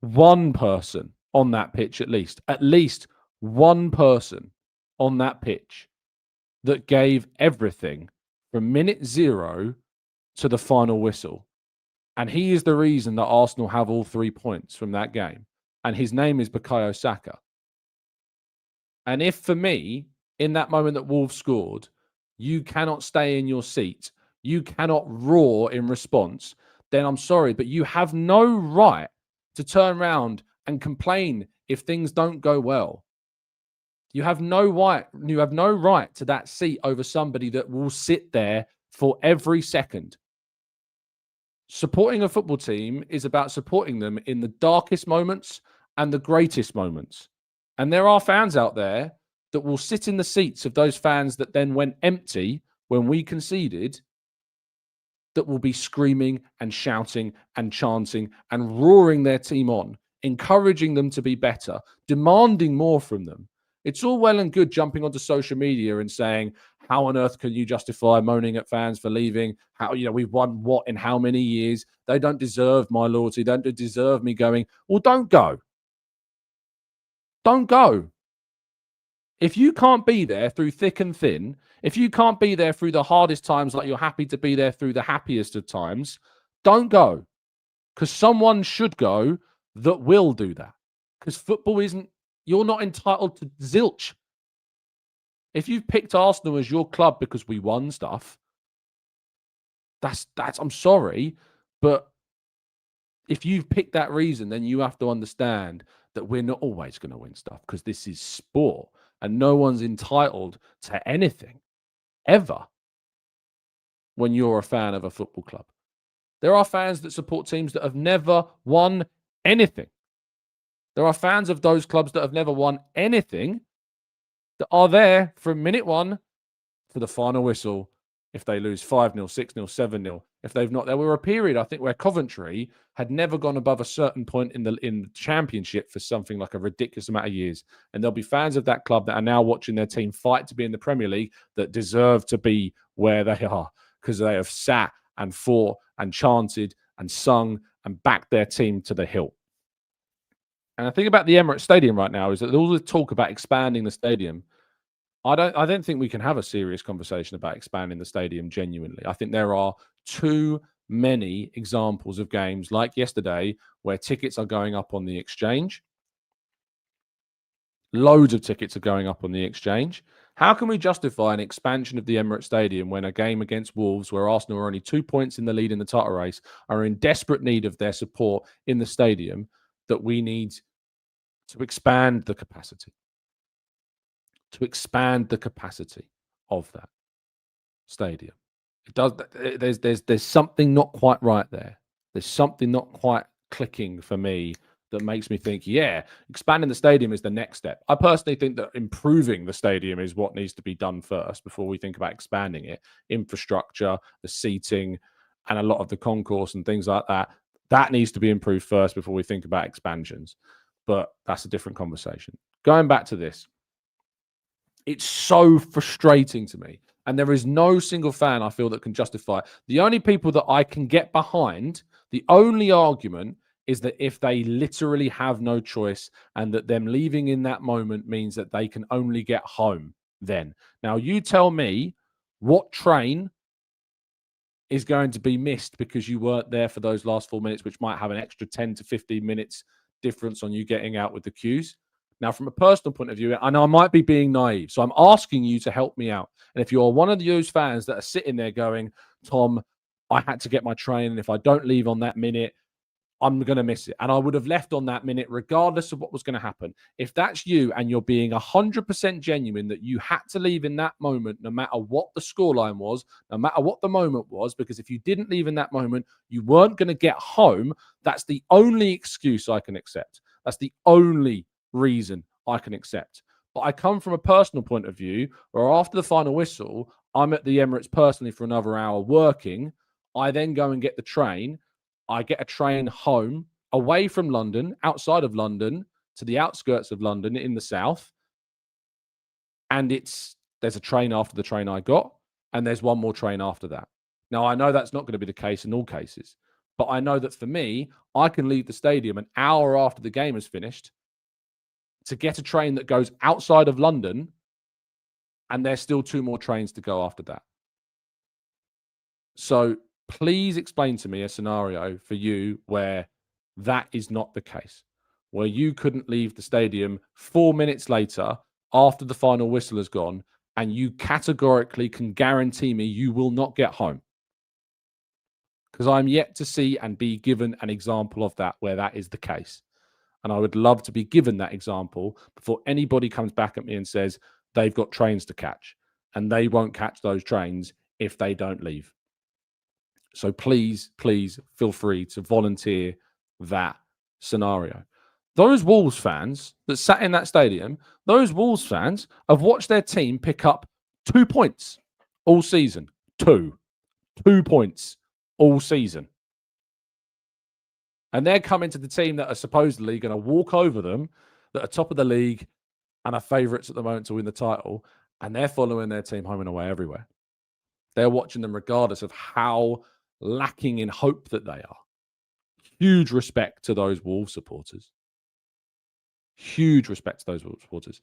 one person on that pitch, at least one person on that pitch that gave everything from minute 0 to the final whistle. And he is the reason that Arsenal have all 3 points from that game. And his name is Bukayo Saka. And if, for me, in that moment that Wolves scored, you cannot stay in your seat, you cannot roar in response, then I'm sorry, but you have no right to turn around and complain if things don't go well. You have no right to that seat over somebody that will sit there for every second. Supporting a football team is about supporting them in the darkest moments and the greatest moments. And there are fans out there that will sit in the seats of those fans that then went empty when we conceded, that will be screaming and shouting and chanting and roaring their team on, encouraging them to be better, demanding more from them. It's all well and good jumping onto social media and saying, how on earth can you justify moaning at fans for leaving? How, we've won what in how many years? They don't deserve my loyalty. They don't deserve me going. Well, don't go. Don't go. If you can't be there through thick and thin, if you can't be there through the hardest times like you're happy to be there through the happiest of times, don't go. Because someone should go that will do that. Because football isn't, you're not entitled to zilch. If you've picked Arsenal as your club because we won stuff, that's I'm sorry, but if you've picked that reason, then you have to understand that we're not always going to win stuff because this is sport and no one's entitled to anything ever when you're a fan of a football club. There are fans that support teams that have never won anything. There are fans of those clubs that have never won anything that are there from minute 1 to the final whistle if they lose 5-0, 6-0, 7-0. If they've not, there were a period, I think, where Coventry had never gone above a certain point in the championship for something like a ridiculous amount of years. And there'll be fans of that club that are now watching their team fight to be in the Premier League that deserve to be where they are because they have sat and fought and chanted and sung and backed their team to the hilt. And I think about the Emirates Stadium right now is that all the talk about expanding the stadium, I don't think we can have a serious conversation about expanding the stadium genuinely. I think there are too many examples of games like yesterday where tickets are going up on the exchange. Loads of tickets are going up on the exchange. How can we justify an expansion of the Emirates Stadium when a game against Wolves, where Arsenal are only 2 points in the lead in the title race, are in desperate need of their support in the stadium, that we need to expand the capacity? To expand the capacity of that stadium. It does. There's something not quite right there. There's something not quite clicking for me that makes me think, yeah, expanding the stadium is the next step. I personally think that improving the stadium is what needs to be done first before we think about expanding it. Infrastructure, the seating, and a lot of the concourse and things like that. That needs to be improved first before we think about expansions. But that's a different conversation. Going back to this. It's so frustrating to me. And there is no single fan I feel that can justify it. The only people that I can get behind, the only argument is that if they literally have no choice and that them leaving in that moment means that they can only get home then. Now, you tell me what train is going to be missed because you weren't there for those last 4 minutes, which might have an extra 10 to 15 minutes difference on you getting out with the queues. Now, from a personal point of view, and I might be being naive, so I'm asking you to help me out. And if you're one of those fans that are sitting there going, Tom, I had to get my train, and if I don't leave on that minute, I'm going to miss it. And I would have left on that minute regardless of what was going to happen. If that's you and you're being 100% genuine that you had to leave in that moment, no matter what the scoreline was, no matter what the moment was, because if you didn't leave in that moment, you weren't going to get home, that's the only excuse I can accept. That's the only reason I can accept. But I come from a personal point of view where after the final whistle, I'm at the Emirates personally for another hour working. I then go and get the train. I get a train home away from London, outside of London, to the outskirts of London in the south. And there's a train after the train I got, and there's one more train after that. Now, I know that's not going to be the case in all cases, but I know that for me, I can leave the stadium an hour after the game is finished to get a train that goes outside of London, and there's still 2 more trains to go after that. So please explain to me a scenario for you where that is not the case, where you couldn't leave the stadium 4 minutes later after the final whistle has gone, and you categorically can guarantee me you will not get home. Because I'm yet to see and be given an example of that where that is the case. And I would love to be given that example before anybody comes back at me and says they've got trains to catch, and they won't catch those trains if they don't leave. So please, please feel free to volunteer that scenario. Those Wolves fans that sat in that stadium, those Wolves fans have watched their team pick up 2 points all season. 2 points all season. And they're coming to the team that are supposedly going to walk over them, that are top of the league and are favourites at the moment to win the title. And they're following their team home and away everywhere. They're watching them regardless of how lacking in hope that they are. Huge respect to those Wolves supporters. Huge respect to those Wolves supporters.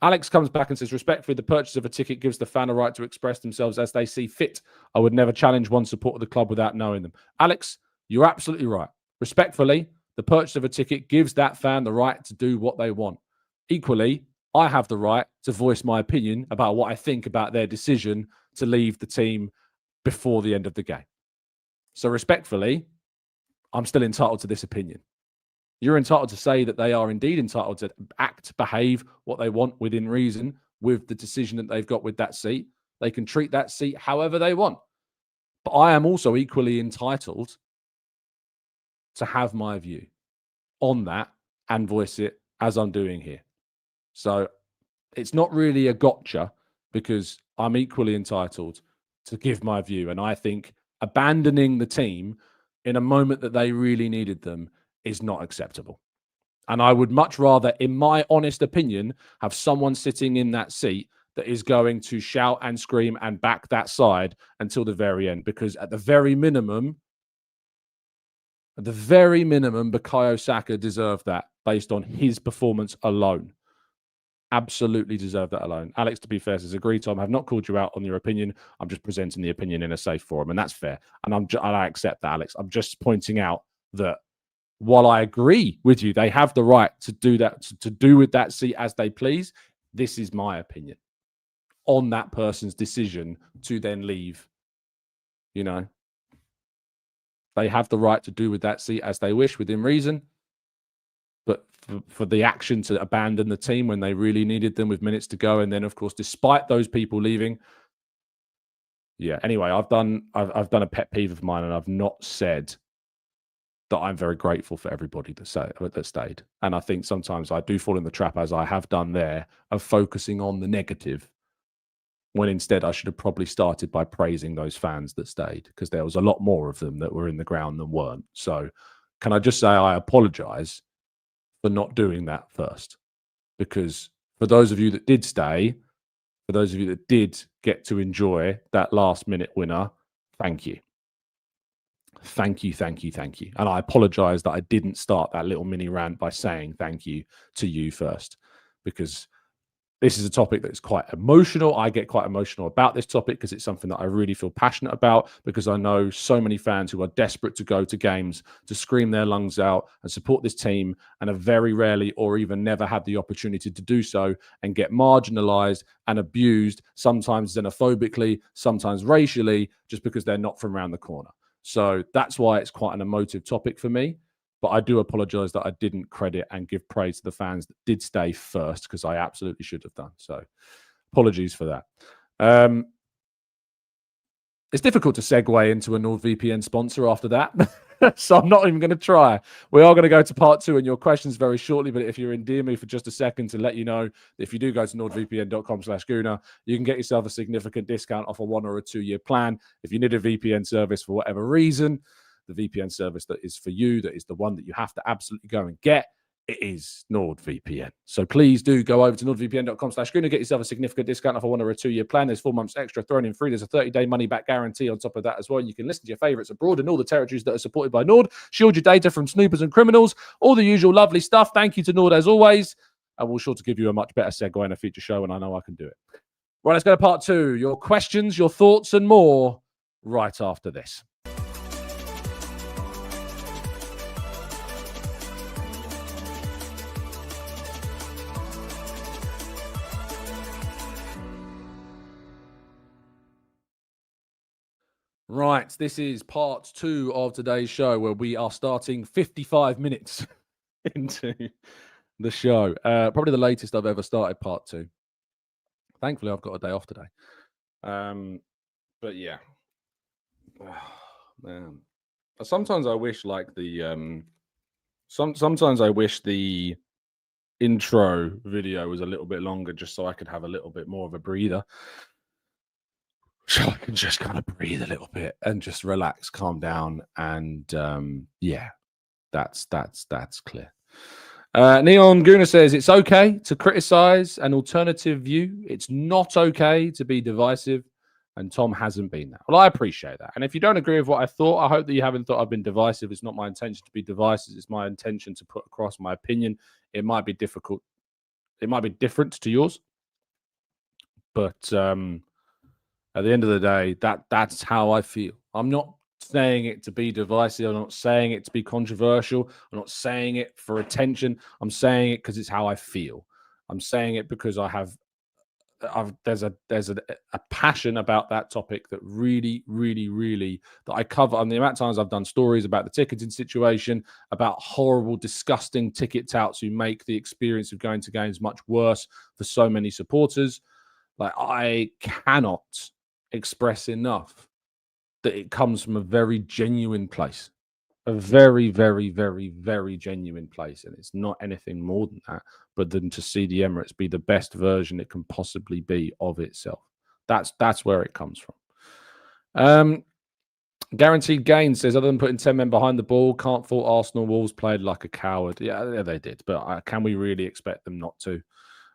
Alex comes back and says, respectfully, the purchase of a ticket gives the fan a right to express themselves as they see fit. I would never challenge one supporter of the club without knowing them. Alex, you're absolutely right. Respectfully, the purchase of a ticket gives that fan the right to do what they want. Equally, I have the right to voice my opinion about what I think about their decision to leave the team before the end of the game. So respectfully, I'm still entitled to this opinion. You're entitled to say that they are indeed entitled to act, behave what they want within reason with the decision that they've got with that seat. They can treat that seat however they want. But I am also equally entitled to have my view on that and voice it as I'm doing here. So it's not really a gotcha because I'm equally entitled to give my view. And I think abandoning the team in a moment that they really needed them is not acceptable. And I would much rather, in my honest opinion, have someone sitting in that seat that is going to shout and scream and back that side until the very end. Because at the very minimum, Bukayo Saka deserved that based on his performance alone. Absolutely deserved that alone. Alex, to be fair, says, agree, Tom. I have not called you out on your opinion. I'm just presenting the opinion in a safe forum, and that's fair. And I accept that, Alex. I'm just pointing out that while I agree with you, they have the right to do that, to do with that seat as they please. This is my opinion on that person's decision to then leave. You know, they have the right to do with that seat as they wish within reason. But for the action to abandon the team when they really needed them with minutes to go, and then, of course, despite those people leaving, yeah. Anyway, I've done a pet peeve of mine, and I've not said that I'm very grateful for everybody that stayed. And I think sometimes I do fall in the trap, as I have done there, of focusing on the negative, when instead I should have probably started by praising those fans that stayed, because there was a lot more of them that were in the ground than weren't. So can I just say I apologize for not doing that first? Because for those of you that did stay, for those of you that did get to enjoy that last minute winner, thank you. Thank you, thank you, thank you. And I apologize that I didn't start that little mini rant by saying thank you to you first, because this is a topic that's quite emotional. I get quite emotional about this topic because it's something that I really feel passionate about, because I know so many fans who are desperate to go to games to scream their lungs out and support this team, and have very rarely or even never had the opportunity to do so, and get marginalized and abused, sometimes xenophobically, sometimes racially, just because they're not from around the corner. So that's why it's quite an emotive topic for me. But I do apologize that I didn't credit and give praise to the fans that did stay first, because I absolutely should have done. So apologies for that. It's difficult to segue into a NordVPN sponsor after that. So I'm not even going to try. We are going to go to part 2 and your questions very shortly. But if you're in, dear me for just a second to let you know, if you do go to nordvpn.com/Gooner, you can get yourself a significant discount off a 1 or a 2-year plan. If you need a VPN service for whatever reason, the VPN service that is for you, that is the one that you have to absolutely go and get, it is NordVPN. So please do go over to nordvpn.com/Gooner, get yourself a significant discount off a 1 or a 2-year plan. There's 4 months extra thrown in free. There's a 30-day money-back guarantee on top of that as well. You can listen to your favorites abroad in all the territories that are supported by Nord. Shield your data from snoopers and criminals. All the usual lovely stuff. Thank you to Nord as always. And we'll sure to give you a much better segue in a future show, and I know I can do it. Right, let's go to part 2. Your questions, your thoughts, and more right after this. Right, this is part 2 of today's show where we are starting 55 minutes into the show. Probably the latest I've ever started part 2. Thankfully, I've got a day off today. But yeah. Oh, man. Sometimes I wish like the sometimes I wish the intro video was a little bit longer just so I could have a little bit more of a breather. So I can just kind of breathe a little bit and just relax, calm down, and yeah, that's clear. Neon Gooner says it's okay to criticize an alternative view. It's not okay to be divisive, and Tom hasn't been that. Well, I appreciate that. And if you don't agree with what I thought, I hope that you haven't thought I've been divisive. It's not my intention to be divisive. It's my intention to put across my opinion. It might be difficult. It might be different to yours, but at the end of the day, that's how I feel. I'm not saying it to be divisive. I'm not saying it to be controversial. I'm not saying it for attention. I'm saying it because it's how I feel. I'm saying it because there's a passion about that topic that really that I cover. And the amount of times I've done stories about the ticketing situation, about horrible, disgusting ticket touts who make the experience of going to games much worse for so many supporters. Like, I cannot express enough that it comes from a very genuine place, a very genuine place, and it's not anything more than that, but than to see the Emirates be the best version it can possibly be of itself. That's where it comes from. Guaranteed Gain says, other than putting 10 men behind the ball, can't fault Arsenal. Wolves played like a coward. Yeah, they did, but can we really expect them not to?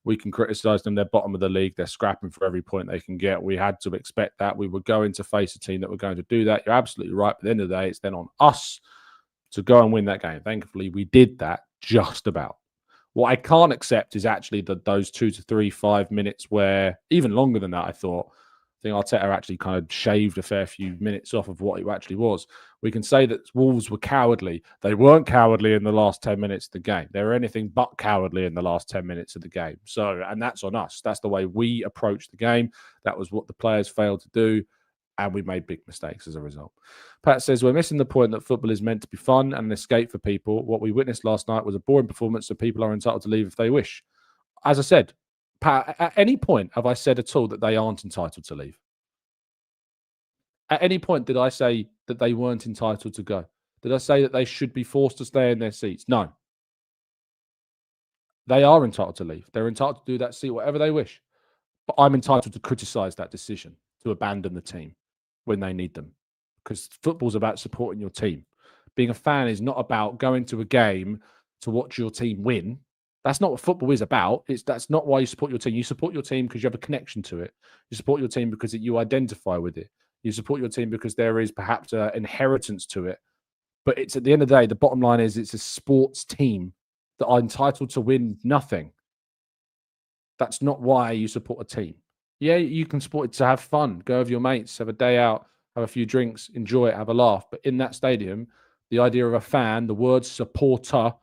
We can criticise them. They're bottom of the league. They're scrapping for every point they can get. We had to expect that. We were going to face a team that were going to do that. You're absolutely right. At the end of the day, it's then on us to go and win that game. Thankfully, we did that just about. What I can't accept is actually those 2 to 3, 5 minutes where, even longer than that, I think Arteta actually kind of shaved a fair few minutes off of what it actually was. We can say that Wolves were cowardly. They weren't cowardly in the last 10 minutes of the game. They were anything but cowardly in the last 10 minutes of the game. So, and that's on us. That's the way we approached the game. That was what the players failed to do. And we made big mistakes as a result. Pat says, we're missing the point that football is meant to be fun and an escape for people. What we witnessed last night was a boring performance, so people are entitled to leave if they wish. As I said, Pat, at any point have I said at all that they aren't entitled to leave? At any point did I say that they weren't entitled to go? Did I say that they should be forced to stay in their seats? No. They are entitled to leave. They're entitled to do that seat, whatever they wish. But I'm entitled to criticise that decision, to abandon the team when they need them. Because football's about supporting your team. Being a fan is not about going to a game to watch your team win. That's not what football is about. That's not why you support your team. You support your team because you have a connection to it. You support your team because you identify with it. You support your team because there is perhaps an inheritance to it. But it's at the end of the day, the bottom line is it's a sports team that are entitled to win nothing. That's not why you support a team. Yeah, you can support it to have fun, go with your mates, have a day out, have a few drinks, enjoy it, have a laugh. But in that stadium, the idea of a fan, the word supporter,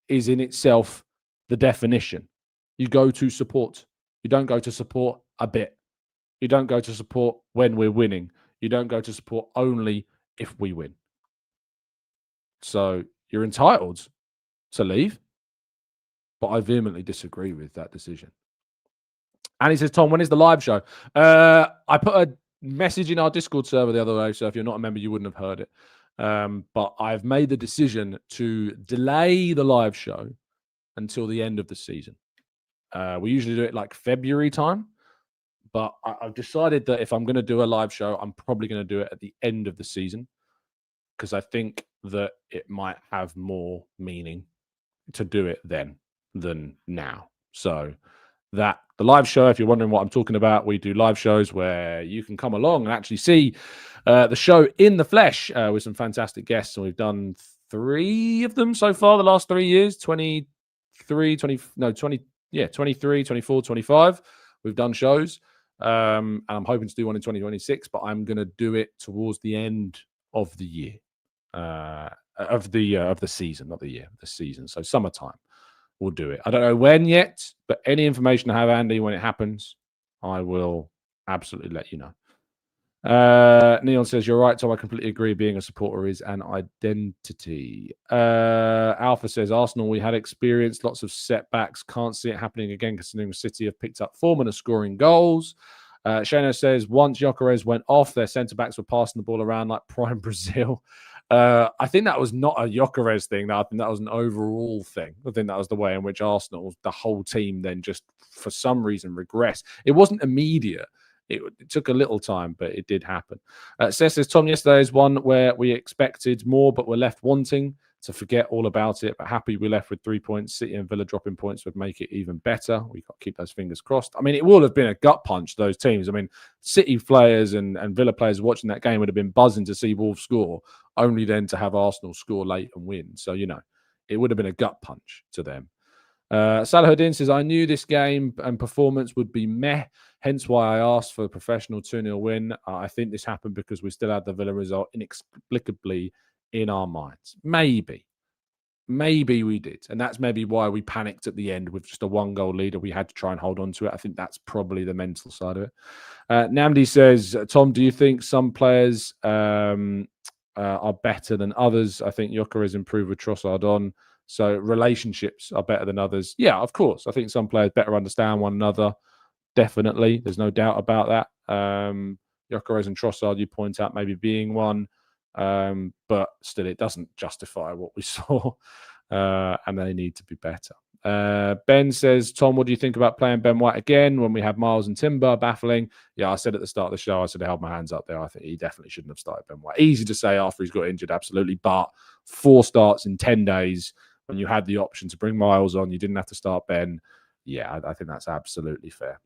is in itself the definition. You go to support. You don't go to support a bit. You don't go to support when we're winning. You don't go to support only if we win. So you're entitled to leave, but I vehemently disagree with that decision. And he says, Tom, when is the live show? I put a message in our Discord server the other day, so if you're not a member, you wouldn't have heard it. But I've made the decision to delay the live show until the end of the season. We usually do it like February time, but I've decided that if I'm going to do a live show, I'm probably going to do it at the end of the season because I think that it might have more meaning to do it then than now. So that the live show, if you're wondering what I'm talking about, we do live shows where you can come along and actually see the show in the flesh with some fantastic guests. And we've done 3 of them so far the last 3 years, 23, 24, 25. We've done shows. And I'm hoping to do one in 2026, but I'm going to do it towards the end of the year, of the season, not the year, the season. So summertime. We'll do it. I don't know when yet, but any information I have, Andy, when it happens, I will absolutely let you know. Neon says, you're right, Tom. I completely agree. Being a supporter is an identity. Alpha says, Arsenal, we had experienced lots of setbacks. Can't see it happening again, considering City have picked up form and are scoring goals. Shano says, once Gyokeres went off, their centre-backs were passing the ball around like prime Brazil. I think that was not a Gyokeres thing. I think that was an overall thing. I think that was the way in which Arsenal, the whole team, then just for some reason regressed. It wasn't immediate. It took a little time, but it did happen. Says, Tom, yesterday is one where we expected more, but were left wanting to forget all about it. But happy we left with 3 points. City and Villa dropping points would make it even better. We got to keep those fingers crossed. I mean, it will have been a gut punch, those teams. I mean, City players and Villa players watching that game would have been buzzing to see Wolves score, only then to have Arsenal score late and win. So, it would have been a gut punch to them. Salahuddin says, I knew this game and performance would be meh, hence why I asked for a professional 2-0 win. I think this happened because we still had the Villa result inexplicably in our minds. Maybe we did. And that's maybe why we panicked at the end with just a 1-goal lead. We had to try and hold on to it. I think that's probably the mental side of it. Namdi says, Tom, do you think some players are better than others? I think Gyokeres improved with Trossard on. So relationships are better than others. Yeah, of course. I think some players better understand one another. Definitely. There's no doubt about that. Gyokeres and Trossard, you point out maybe being one. But still, it doesn't justify what we saw. And they need to be better. Ben says, Tom, what do you think about playing Ben White again when we have Miles and Timber? Baffling. Yeah, I said at the start of the show, I said I held my hands up there. I think he definitely shouldn't have started Ben White. Easy to say after he's got injured, absolutely. But 4 starts in 10 days when you had the option to bring Miles on, you didn't have to start Ben. Yeah, I think that's absolutely fair.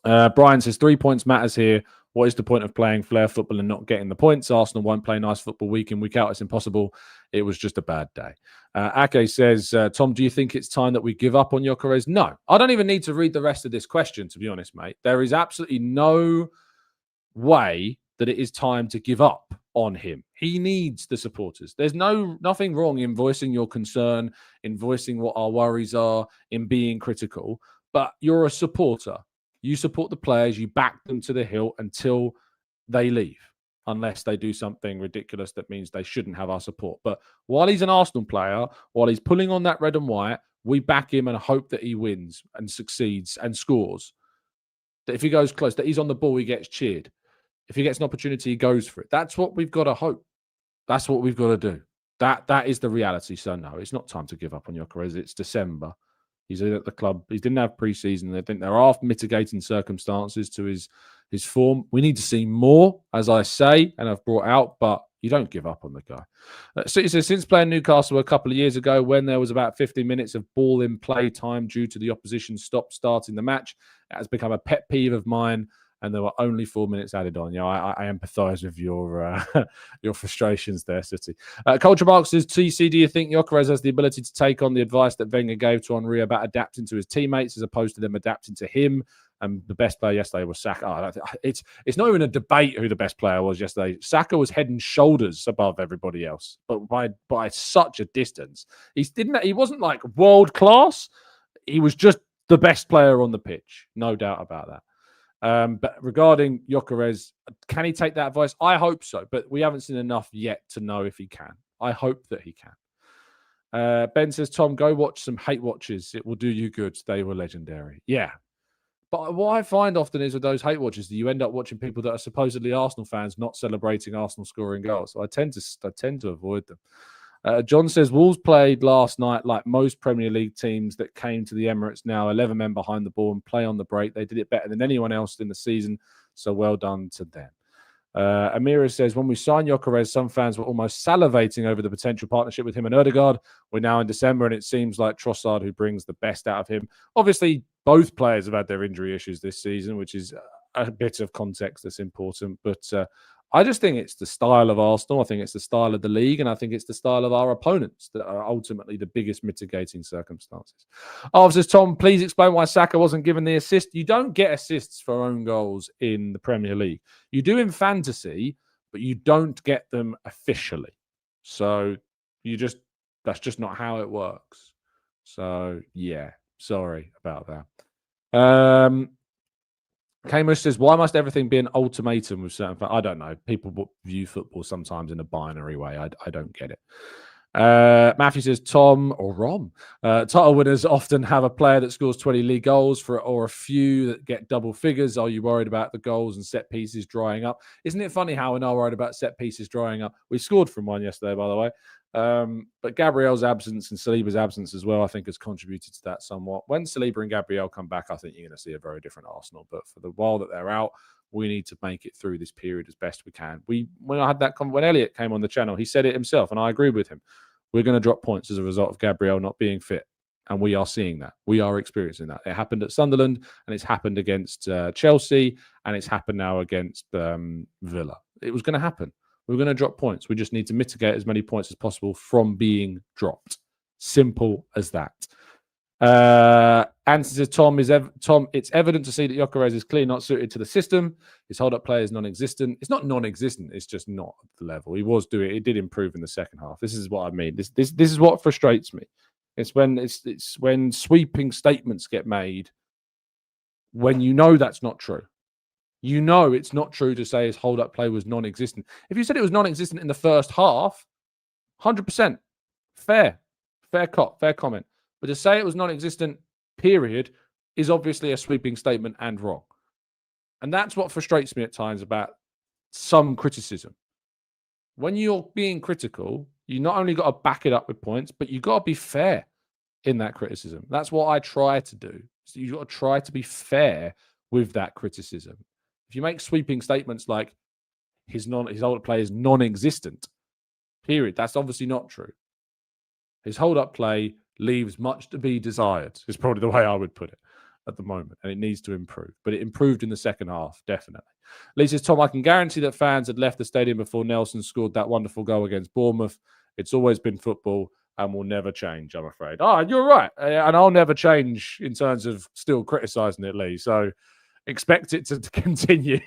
Brian says 3 points matters here. What is the point of playing flair football and not getting the points? Arsenal won't play nice football week in, week out. It's impossible. It was just a bad day. Ake says, Tom, do you think it's time that we give up on Gyokeres? No. I don't even need to read the rest of this question, to be honest, mate. There is absolutely no way that it is time to give up on him. He needs the supporters. There's nothing wrong in voicing your concern, in voicing what our worries are, in being critical, but you're a supporter. You support the players, you back them to the hilt until they leave, unless they do something ridiculous that means they shouldn't have our support. But while he's an Arsenal player, while he's pulling on that red and white, we back him and hope that he wins and succeeds and scores. That if he goes close, that he's on the ball, he gets cheered. If he gets an opportunity, he goes for it. That's what we've got to hope. That's what we've got to do. That is the reality. So no, it's not time to give up on Gyokeres. It's December. He's at the club. He didn't have preseason. I think there are mitigating circumstances to his form. We need to see more, as I say, and I've brought out, but you don't give up on the guy. So he says, since playing Newcastle a couple of years ago, when there was about 50 minutes of ball in play time due to the opposition starting the match, it has become a pet peeve of mine. And there were only 4 minutes added on. I empathise with your your frustrations there, City. Culture Mark says, TC, do you think Gyokeres has the ability to take on the advice that Wenger gave to Henry about adapting to his teammates as opposed to them adapting to him? And the best player yesterday was Saka. It's not even a debate who the best player was yesterday. Saka was head and shoulders above everybody else, but by such a distance. He wasn't like world class. He was just the best player on the pitch, no doubt about that. But regarding Gyokeres, can he take that advice? I hope so, but we haven't seen enough yet to know if he can. I hope that he can. Ben says, Tom, go watch some hate watches. It will do you good. They were legendary. Yeah. But what I find often is with those hate watchers that you end up watching people that are supposedly Arsenal fans not celebrating Arsenal scoring goals. So I tend to avoid them. John says Wolves played last night like most Premier League teams that came to the Emirates now, 11 men behind the ball and play on the break. They did it better than anyone else in the season, so well done to them. Emirates says, when we signed Gyokeres, some fans were almost salivating over the potential partnership with him and Ødegaard. We're now in December, and it seems like Trossard who brings the best out of him. Obviously, both players have had their injury issues this season, which is a bit of context that's important. But I just think it's the style of Arsenal. I think it's the style of the league, and I think it's the style of our opponents that are ultimately the biggest mitigating circumstances. Says Tom, please explain why Saka wasn't given the assist. You don't get assists for own goals in the Premier League. You do in fantasy, but you don't get them officially. So that's just not how it works. So yeah, sorry about that. Kamos says, why must everything be an ultimatum with certain fans? I don't know. People view football sometimes in a binary way. I don't get it. Matthew says, Tom or Rom, title winners often have a player that scores 20 league goals or a few that get double figures. Are you worried about the goals and set pieces drying up? Isn't it funny how we're not worried about set pieces drying up? We scored from one yesterday, by the way. But Gabriel's absence and Saliba's absence as well, I think, has contributed to that somewhat. When Saliba and Gabriel come back, I think you're going to see a very different Arsenal. But for the while that they're out, we need to make it through this period as best we can. When Elliot came on the channel, he said it himself, and I agree with him. We're going to drop points as a result of Gabriel not being fit. And we are seeing that. We are experiencing that. It happened at Sunderland, and it's happened against Chelsea, and it's happened now against Villa. It was going to happen. We're going to drop points. We just need to mitigate as many points as possible from being dropped. Simple as that. Anson says, Tom, it's evident to see that Gyokeres is clearly not suited to the system. His hold-up play is non-existent. It's not non-existent. It's just not at the level. It did improve in the second half. This is what I mean. This is what frustrates me. It's when sweeping statements get made when you know that's not true. You know it's not true to say his hold-up play was non-existent. If you said it was non-existent in the first half, 100%. Fair comment. But to say it was non-existent, period, is obviously a sweeping statement and wrong. And that's what frustrates me at times about some criticism. When you're being critical, you not only got to back it up with points, but you've got to be fair in that criticism. That's what I try to do. So you've got to try to be fair with that criticism. If you make sweeping statements like his hold-up play is non-existent, period, that's obviously not true. His hold-up play leaves much to be desired, is probably the way I would put it at the moment, and it needs to improve. But it improved in the second half, definitely. Lee says, Tom, I can guarantee that fans had left the stadium before Nelson scored that wonderful goal against Bournemouth. It's always been football and will never change, I'm afraid. You're right. And I'll never change in terms of still criticising it, Lee. So expect it to continue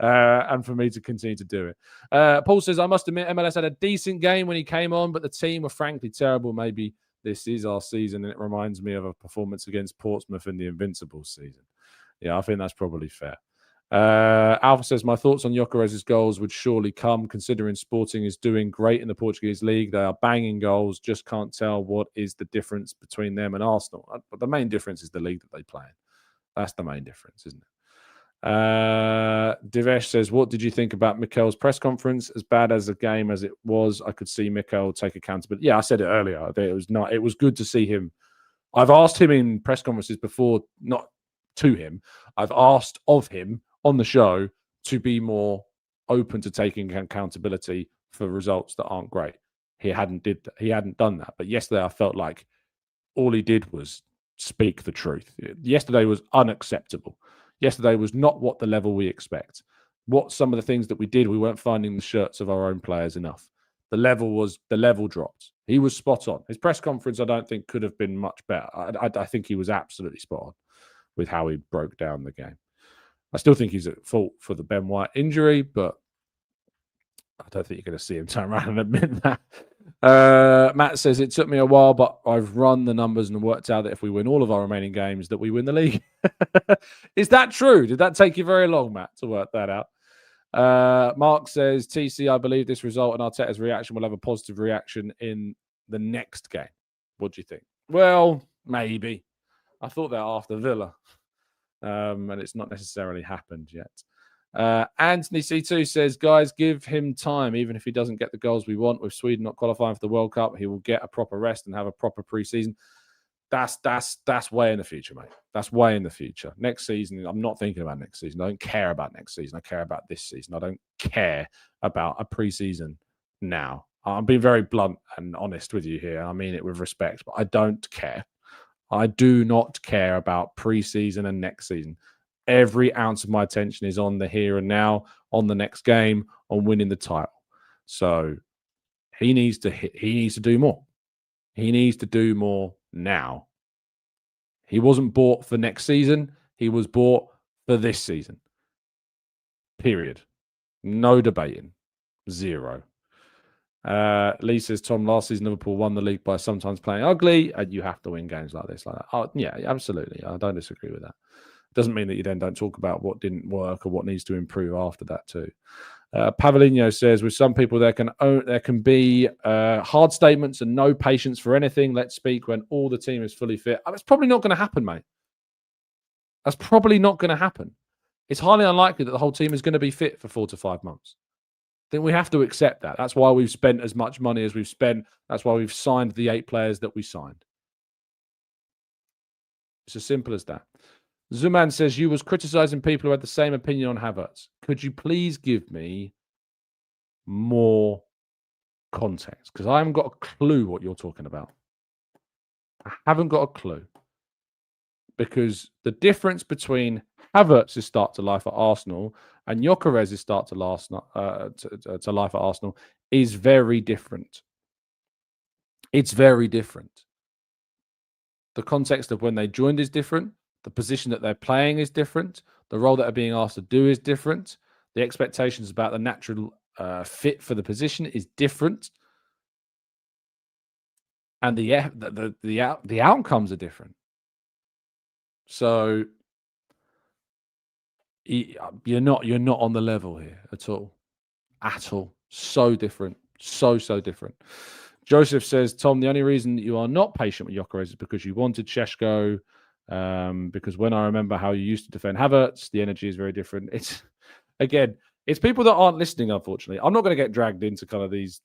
and for me to continue to do it. Paul says, I must admit, MLS had a decent game when he came on, but the team were frankly terrible. Maybe this is our season, and it reminds me of a performance against Portsmouth in the Invincibles season. Yeah, I think that's probably fair. Alpha says, my thoughts on Gyokeres' goals would surely come, considering Sporting is doing great in the Portuguese league. They are banging goals, just can't tell what is the difference between them and Arsenal. But the main difference is the league that they play in. That's the main difference, isn't it? Divesh says, what did you think about Mikel's press conference? As bad as a game as it was, I could see Mikel take accountability. Yeah, I said it earlier. It was good to see him. I've asked him in press conferences before, not to him. I've asked of him on the show to be more open to taking accountability for results that aren't great. He hadn't done that. But yesterday I felt like all he did was speak the truth. Yesterday was unacceptable. Yesterday was not what the level we expect. Some of the things that we did, we weren't finding the shirts of our own players enough. The level dropped. He was spot on. His press conference, I don't think, could have been much better. I think he was absolutely spot on with how he broke down the game. I still think he's at fault for the Ben White injury, but I don't think you're going to see him turn around and admit that. Matt says, it took me a while, but I've run the numbers and worked out that if we win all of our remaining games, that we win the league. Is that true? Did that take you very long, Matt, to work that out? Mark says, TC, I believe this result and Arteta's reaction will have a positive reaction in the next game. What do you think? Well, maybe. I thought that after Villa. and it's not necessarily happened yet. Anthony C2 says, guys, give him time. Even if he doesn't get the goals we want with Sweden not qualifying for the World Cup, he will get a proper rest and have a proper preseason. That's way in the future, mate. That's way in the future. Next season, I'm not thinking about next season. I don't care about next season. I care about this season. I don't care about a preseason now. I'm being very blunt and honest with you here. I mean it with respect, but I don't care. I do not care about preseason and next season. Every ounce of my attention is on the here and now, on the next game, on winning the title. So he needs to do more. He needs to do more now. He wasn't bought for next season. He was bought for this season. Period. No debating. Zero. Lee says, Tom, last season Liverpool won the league by sometimes playing ugly, and you have to win games like this, like that. Oh, yeah, absolutely. I don't disagree with that. Doesn't mean that you then don't talk about what didn't work or what needs to improve after that too. Pavlino says, with some people there can be hard statements and no patience for anything. Let's speak when all the team is fully fit. That's probably not going to happen, mate. That's probably not going to happen. It's highly unlikely that the whole team is going to be fit for 4 to 5 months. Then we have to accept that. That's why we've spent as much money as we've spent. That's why we've signed the 8 players that we signed. It's as simple as that. Zuman says, you was criticizing people who had the same opinion on Havertz. Could you please give me more context? Because I haven't got a clue what you're talking about. I haven't got a clue. Because the difference between Havertz's start to life at Arsenal and Gyokeres' start to life at Arsenal is very different. It's very different. The context of when they joined is different. The position that they're playing is different. The role that they're being asked to do is different. The expectations about the natural fit for the position is different. And the outcomes are different. So you're not on the level here at all. At all. So different. So different. Joseph says, Tom, the only reason that you are not patient with Gyokeres is because you wanted Šeško. Because when I remember how you used to defend Havertz, the energy is very different. It's people that aren't listening, unfortunately. I'm not going to get dragged into kind of these,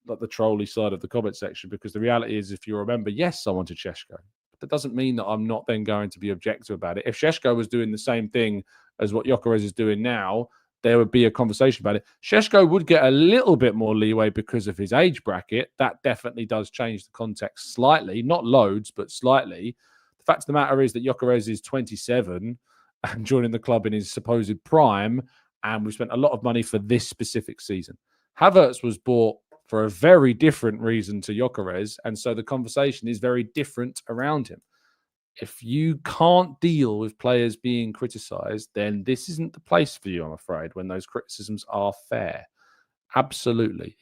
like the trolly side of the comment section, because the reality is, if you remember, yes, I wanted Šeško. But that doesn't mean that I'm not then going to be objective about it. If Šeško was doing the same thing as what Gyokeres is doing now, there would be a conversation about it. Šeško would get a little bit more leeway because of his age bracket. That definitely does change the context slightly, not loads, but slightly. The fact of the matter is that Gyokeres is 27 and joining the club in his supposed prime, and we spent a lot of money for this specific season. Havertz was bought for a very different reason to Gyokeres, and so the conversation is very different around him. If you can't deal with players being criticised, then this isn't the place for you, I'm afraid, when those criticisms are fair. Absolutely.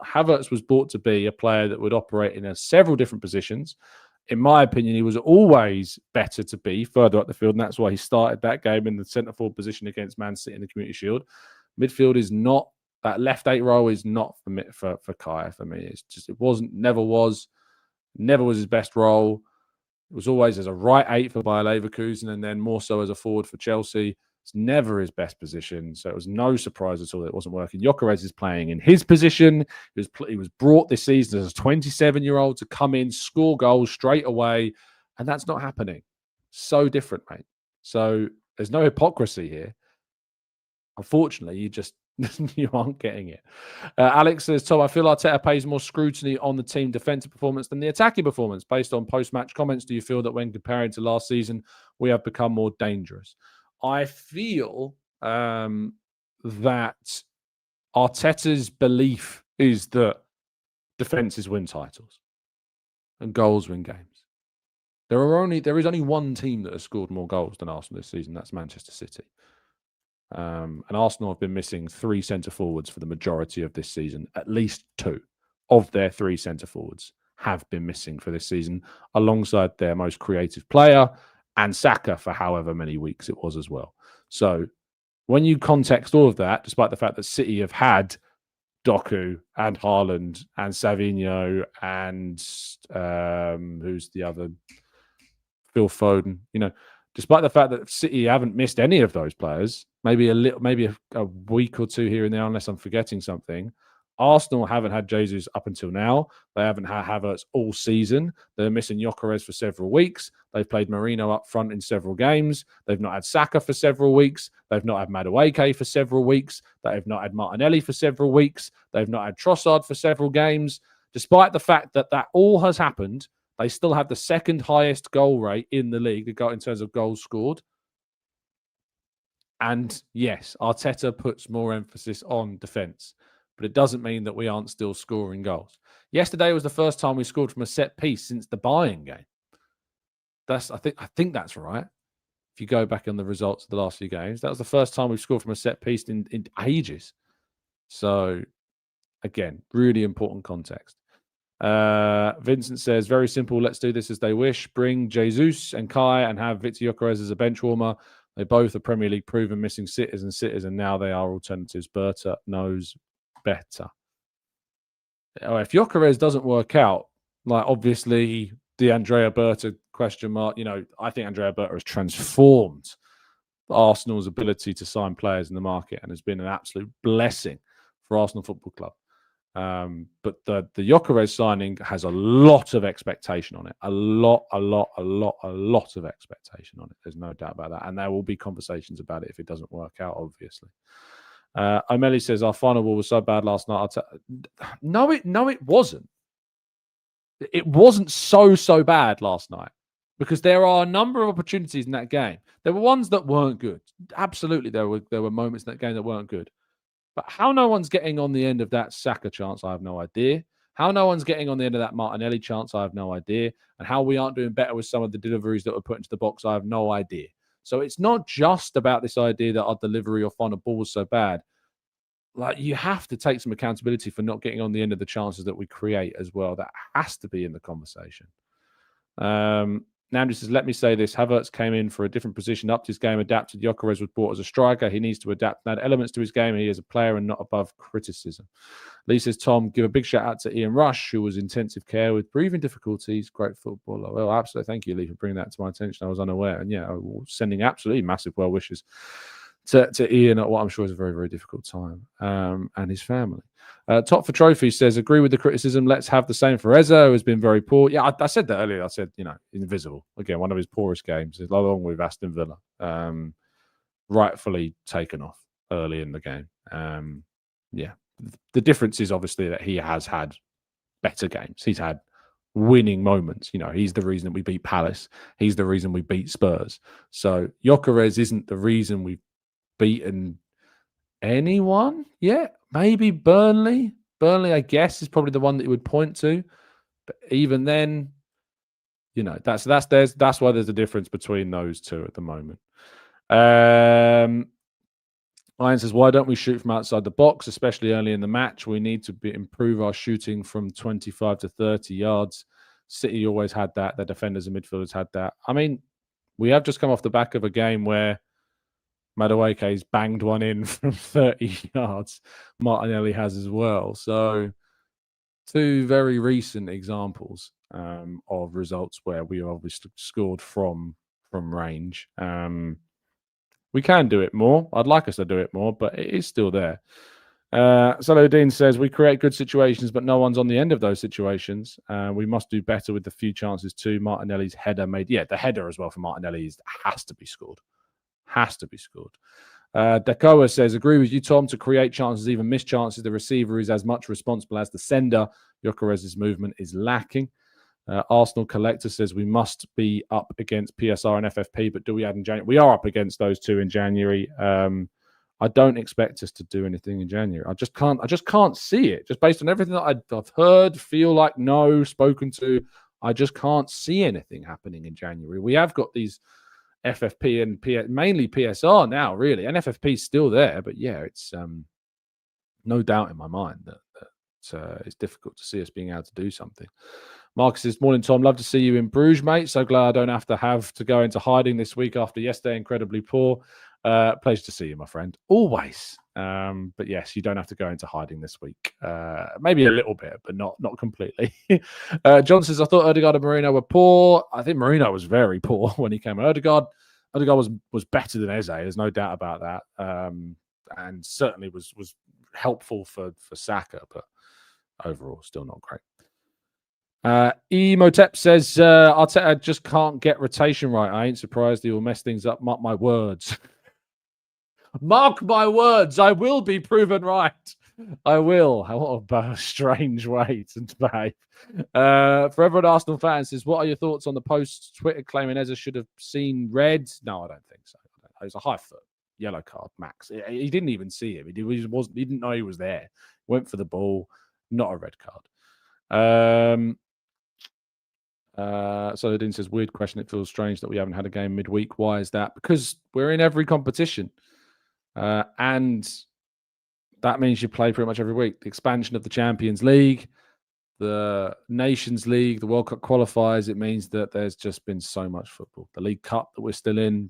Havertz was bought to be a player that would operate in several different positions. In my opinion, he was always better to be further up the field, and that's why he started that game in the centre-forward position against Man City in the Community Shield. Midfield is not, that left 8 role is not for Kai for me. It's just, never was his best role. It was always as a right 8 for Bayer Leverkusen, and then more so as a forward for Chelsea. It's never his best position, so it was no surprise at all that it wasn't working. Gyokeres is playing in his position. He was brought this season as a 27-year-old to come in, score goals straight away, and that's not happening. So different, mate. So there's no hypocrisy here. Unfortunately, you aren't getting it. Alex says, Tom, I feel Arteta pays more scrutiny on the team defensive performance than the attacking performance. Based on post-match comments, do you feel that when comparing to last season, we have become more dangerous? I feel that Arteta's belief is that defenses win titles and goals win games. There is only one team that has scored more goals than Arsenal this season. That's Manchester City. And Arsenal have been missing 3 centre forwards for the majority of this season. At least 2 of their 3 centre forwards have been missing for this season, alongside their most creative player and Saka for however many weeks it was as well. So when you context all of that, despite the fact that City have had Doku and Haaland and Savinho and who's the other, Phil Foden, despite the fact that City haven't missed any of those players, maybe a week or two here and there, unless I'm forgetting something. Arsenal haven't had Jesus up until now. They haven't had Havertz all season. They're missing Gyokeres for several weeks. They've played Marino up front in several games. They've not had Saka for several weeks. They've not had Madueke for several weeks. They've not had Martinelli for several weeks. They've not had Trossard for several games. Despite the fact that all has happened, they still have the second highest goal rate in the league in terms of goals scored. And yes, Arteta puts more emphasis on defence, but it doesn't mean that we aren't still scoring goals. Yesterday was the first time we scored from a set piece since the Bayern game. I think that's right. If you go back on the results of the last few games, that was the first time we've scored from a set piece in ages. So, again, really important context. Vincent says, very simple. Let's do this as they wish. Bring Jesus and Kai and have Viktor Gyokeres as a bench warmer. They both are Premier League proven missing sitters, and now they are alternatives. Berta knows better. If Gyokeres doesn't work out, like obviously the Andrea Berta question mark, I think Andrea Berta has transformed Arsenal's ability to sign players in the market and has been an absolute blessing for Arsenal Football Club. But the Gyokeres signing has a lot of expectation on it. A lot of expectation on it. There's no doubt about that. And there will be conversations about it if it doesn't work out, obviously. O'Malley says, our final ball was so bad last night. No, it wasn't. It wasn't so bad last night because there are a number of opportunities in that game. There were ones that weren't good. Absolutely, there were moments in that game that weren't good. But how no one's getting on the end of that Saka chance, I have no idea. How no one's getting on the end of that Martinelli chance, I have no idea. And how we aren't doing better with some of the deliveries that were put into the box, I have no idea. So it's not just about this idea that our delivery or final ball was so bad. Like, you have to take some accountability for not getting on the end of the chances that we create as well. That has to be in the conversation. Nandri says, let me say this. Havertz came in for a different position, upped his game, adapted. Gyokeres was brought as a striker. He needs to adapt and add elements to his game. He is a player and not above criticism. Lee says, Tom, give a big shout out to Ian Rush, who was intensive care with breathing difficulties. Great footballer. Well, absolutely. Thank you, Lee, for bringing that to my attention. I was unaware. And yeah, sending absolutely massive well wishes to Ian at what I'm sure is a very, very difficult time, and his family. Top for Trophy says, agree with the criticism. Let's have the same for Eza, who has been very poor. Yeah, I said that earlier. I said, invisible. Again, one of his poorest games, along with Aston Villa. Rightfully taken off early in the game. Yeah, the difference is obviously that he has had better games. He's had winning moments. He's the reason that we beat Palace. He's the reason we beat Spurs. So Gyokeres isn't the reason we've beaten anyone yet. Maybe Burnley. I guess, is probably the one that you would point to. But even then, that's why there's a difference between those two at the moment. Ryan says, why don't we shoot from outside the box, especially early in the match? We need to improve our shooting from 25 to 30 yards. City always had that. Their defenders and midfielders had that. I mean, we have just come off the back of a game where Madueke's banged one in from 30 yards. Martinelli has as well. So, two very recent examples of results where we obviously scored from range. We can do it more. I'd like us to do it more, but it is still there. Salodine says, we create good situations, but no one's on the end of those situations. We must do better with the few chances too. Martinelli's header the header as well for Martinelli has to be scored. Has to be scored. Dakoa says, agree with you, Tom, to create chances, even miss chances. The receiver is as much responsible as the sender. Gyokeres' movement is lacking. Arsenal Collector says, we must be up against PSR and FFP, but do we add in January? We are up against those two in January. I don't expect us to do anything in January. I just can't see it. Just based on everything that I've heard, feel like, spoken to, I just can't see anything happening in January. We have got these FFP and mainly PSR now, really. And FFP is still there, but yeah, it's no doubt in my mind that it's difficult to see us being able to do something. Marcus says, morning, Tom. Love to see you in Bruges, mate. So glad I don't have to go into hiding this week after yesterday. Incredibly poor. Pleasure to see you, my friend. Always. But yes, you don't have to go into hiding this week. Maybe a little bit, but not completely. John says, I thought Odegaard and Marino were poor. I think Marino was very poor when he came. Odegaard, Odegaard was better than Eze. There's no doubt about that, and certainly was helpful for Saka, but overall, still not great. Emotep says Arteta just can't get rotation right. I ain't surprised he will mess things up. Mark my words. Mark my words. I will be proven right. I will. What a strange way to behave. For everyone Arsenal fans, says, what are your thoughts on the post Twitter claiming Eze should have seen red? No, I don't think so. It was a high foot, yellow card, max. He didn't even see him. He didn't know he was there. Went for the ball, not a red card. So Dean says, weird question. It feels strange that we haven't had a game midweek. Why is that? Because we're in every competition. And that means you play pretty much every week. The expansion of the Champions League, the Nations League, the World Cup qualifiers, it means that there's just been so much football. The League Cup that we're still in,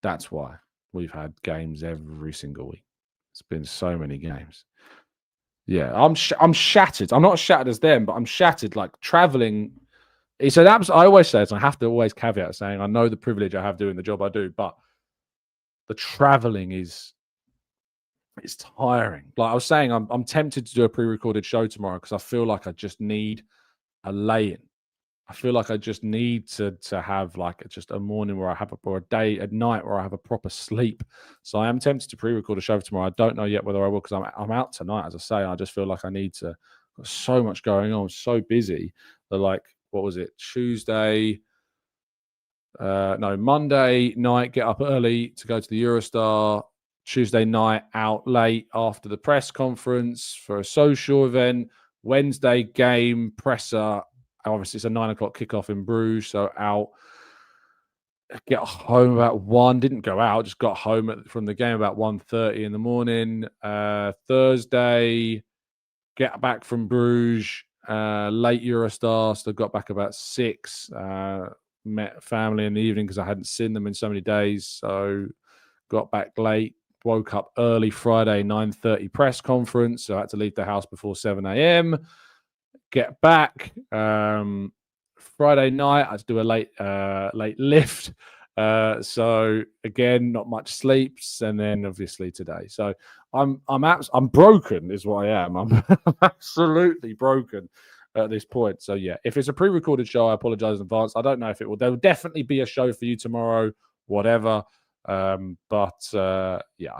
that's why we've had games every single week. It's been so many games. Yeah, I'm shattered. I'm not as shattered as them, but I'm shattered. Like traveling, it's an absolute. I always say it. I have to always caveat saying I know the privilege I have doing the job I do, but the traveling is tiring. Like I was saying, I'm tempted to do a pre-recorded show tomorrow because I feel like I just need a lay-in. I feel like I just need to have like just a morning where I have or a day at night where I have a proper sleep. So I am tempted to pre-record a show tomorrow. I don't know yet whether I will because I'm out tonight. As I say, I just feel like I need to. Got so much going on, so busy. That like, what was it? Monday night, get up early to go to the Eurostar. Tuesday night, out late after the press conference for a social event. Wednesday game, presser. Obviously, it's a 9 o'clock kickoff in Bruges, so out. Get home about 1. Didn't go out, just got home from the game about 1:30 in the morning. Thursday, get back from Bruges, late Eurostar, so got back about 6. Met family in the evening because I hadn't seen them in so many days, so got back late. Woke up early Friday, 9:30 press conference, so I had to leave the house before 7 a.m. Get back Friday night. I had to do a late lift. So again, not much sleeps, and then obviously today. So I'm broken, is what I am. I'm absolutely broken at this point. So yeah, if it's a pre-recorded show, I apologize in advance. I don't know if it will. There will definitely be a show for you tomorrow, whatever. Yeah, yeah,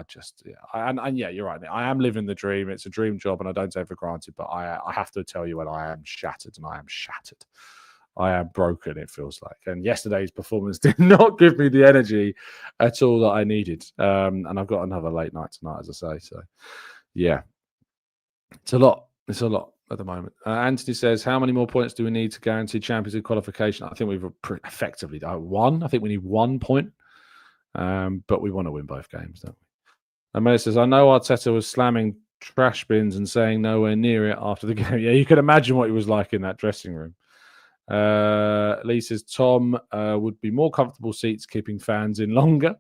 you're right. I am living the dream. It's a dream job, and I don't take it for granted. But I have to tell you, when I am shattered, and I am shattered. I am broken, it feels like. And yesterday's performance did not give me the energy at all that I needed. And I've got another late night tonight, as I say. So, yeah, it's a lot. It's a lot at the moment. Anthony says, how many more points do we need to guarantee Champions League qualification? I think we've effectively done 1. I think we need 1 point. But we want to win both games, don't we? And Mel says, I know Arteta was slamming trash bins and saying nowhere near it after the game. Yeah, you can imagine what he was like in that dressing room. Lee says, Tom would be more comfortable seats keeping fans in longer.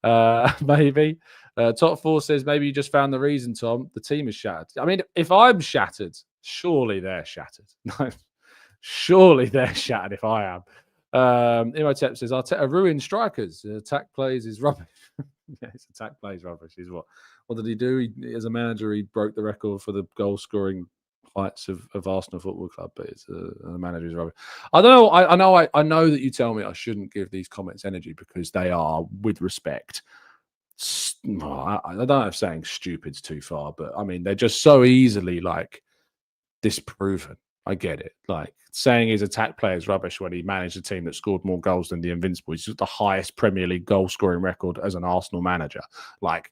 Maybe. Top 4 says, maybe you just found the reason, Tom. The team is shattered. I mean, if I'm shattered, surely they're shattered. Surely they're shattered if I am. Imhotep says, Arteta ruined strikers. Attack plays is rubbish. Yes, attack plays rubbish. Is what did he do? As a manager, he broke the record for the goal scoring heights of Arsenal Football Club, but it's a manager's rubbish. I don't know. I know that you tell me I shouldn't give these comments energy because they are, with respect, I don't know if saying stupid's too far, but I mean they're just so easily like disproven. I get it. Like saying his attack play is rubbish when he managed a team that scored more goals than the Invincibles. He's the highest Premier League goal scoring record as an Arsenal manager. Like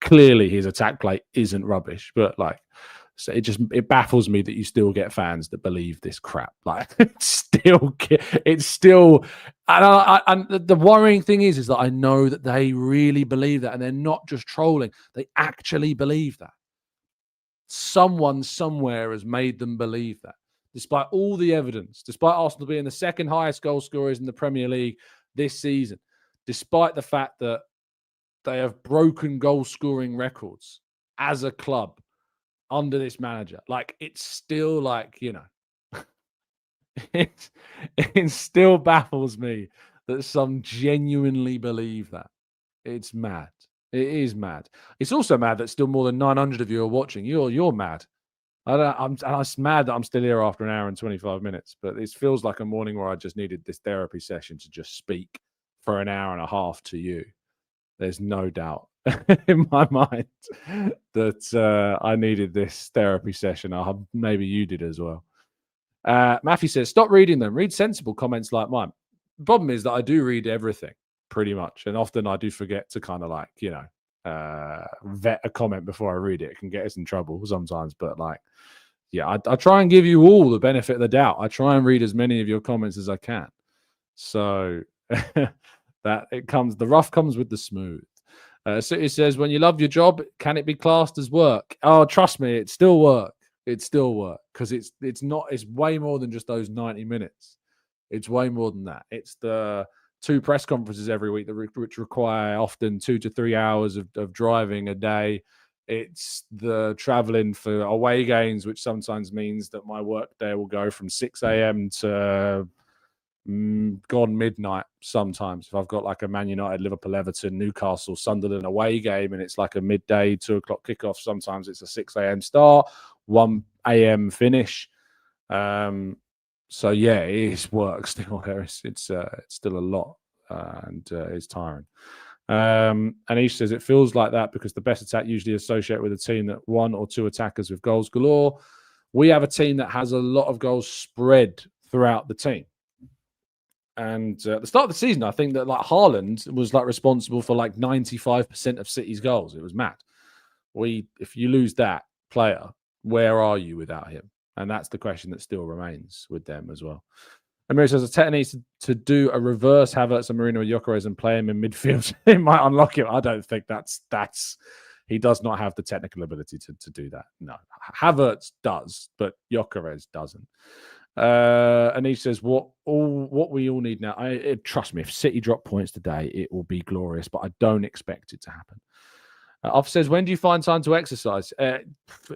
clearly his attack play isn't rubbish, but like so it baffles me that you still get fans that believe this crap. Like it's still and the worrying thing is that I know that they really believe that, and they're not just trolling. They actually believe that. Someone somewhere has made them believe that, despite all the evidence, despite Arsenal being the second highest goal scorers in the Premier League this season, despite the fact that they have broken goal scoring records as a club under this manager. Like it's still like, it still baffles me that some genuinely believe that. It's mad. It is mad. It's also mad that still more than 900 of you are watching. You're mad. I'm mad that I'm still here after an hour and 25 minutes, but it feels like a morning where I just needed this therapy session to just speak for an hour and a half to you. There's no doubt in my mind that I needed this therapy session. Maybe you did as well. Matthew says, stop reading them. Read sensible comments like mine. The problem is that I do read everything pretty much. And often I do forget to kind of like, vet a comment before I read it. It can get us in trouble sometimes. But like, yeah, I try and give you all the benefit of the doubt. I try and read as many of your comments as I can. So the rough comes with the smooth. So it says, when you love your job, can it be classed as work? Oh, trust me, it's still work. It's still work because it's way more than just those 90 minutes. It's way more than that. It's the 2 press conferences every week which require often 2 to 3 hours of driving a day. It's the traveling for away games, which sometimes means that my work day will go from 6 a.m. to gone midnight sometimes. If I've got like a Man United, Liverpool, Everton, Newcastle, Sunderland away game and it's like a midday 2 o'clock kickoff, sometimes it's a 6 a.m. start, 1 a.m. finish. So yeah, it is work still. It's still a lot and it's tiring. Anish says it feels like that because the best attack usually associated with a team that 1 or 2 attackers with goals galore. We have a team that has a lot of goals spread throughout the team. And at the start of the season, I think that like Haaland was like responsible for like 95% of City's goals. It was mad. If you lose that player, where are you without him? And that's the question that still remains with them as well. Emirates says Arteta needs to do a reverse Havertz and Marino Gyokeres and play him in midfield. It might unlock him. I don't think that's he does not have the technical ability to do that. No, Havertz does, but Gyokeres doesn't. And he says, what we all need now, trust me, if City drop points today, it will be glorious, but I don't expect it to happen. Off says, when do you find time to exercise?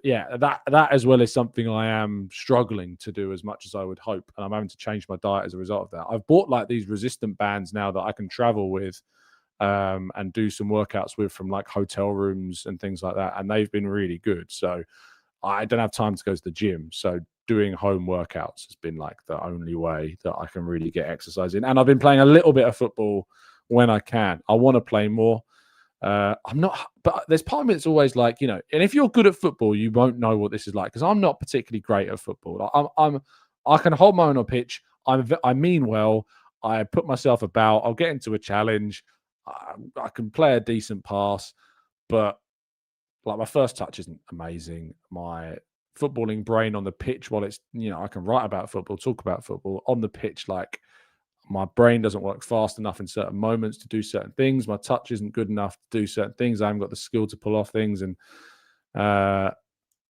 Yeah, that as well is something I am struggling to do as much as I would hope, and I'm having to change my diet as a result of that. I've bought like these resistant bands now that I can travel with and do some workouts with from like hotel rooms and things like that, and they've been really good. So I don't have time to go to the gym, so doing home workouts has been like the only way that I can really get exercise in. And I've been playing a little bit of football when I can. I want to play more. I'm not, but there's part of me that's always like, and if you're good at football, you won't know what this is like because I'm not particularly great at football. I can hold my own on pitch. I mean well. I put myself about. I'll get into a challenge. I can play a decent pass, but like my first touch isn't amazing. My footballing brain on the pitch, while it's I can write about football, talk about football on the pitch, like my brain doesn't work fast enough in certain moments to do certain things. My touch isn't good enough to do certain things. I haven't got the skill to pull off things. And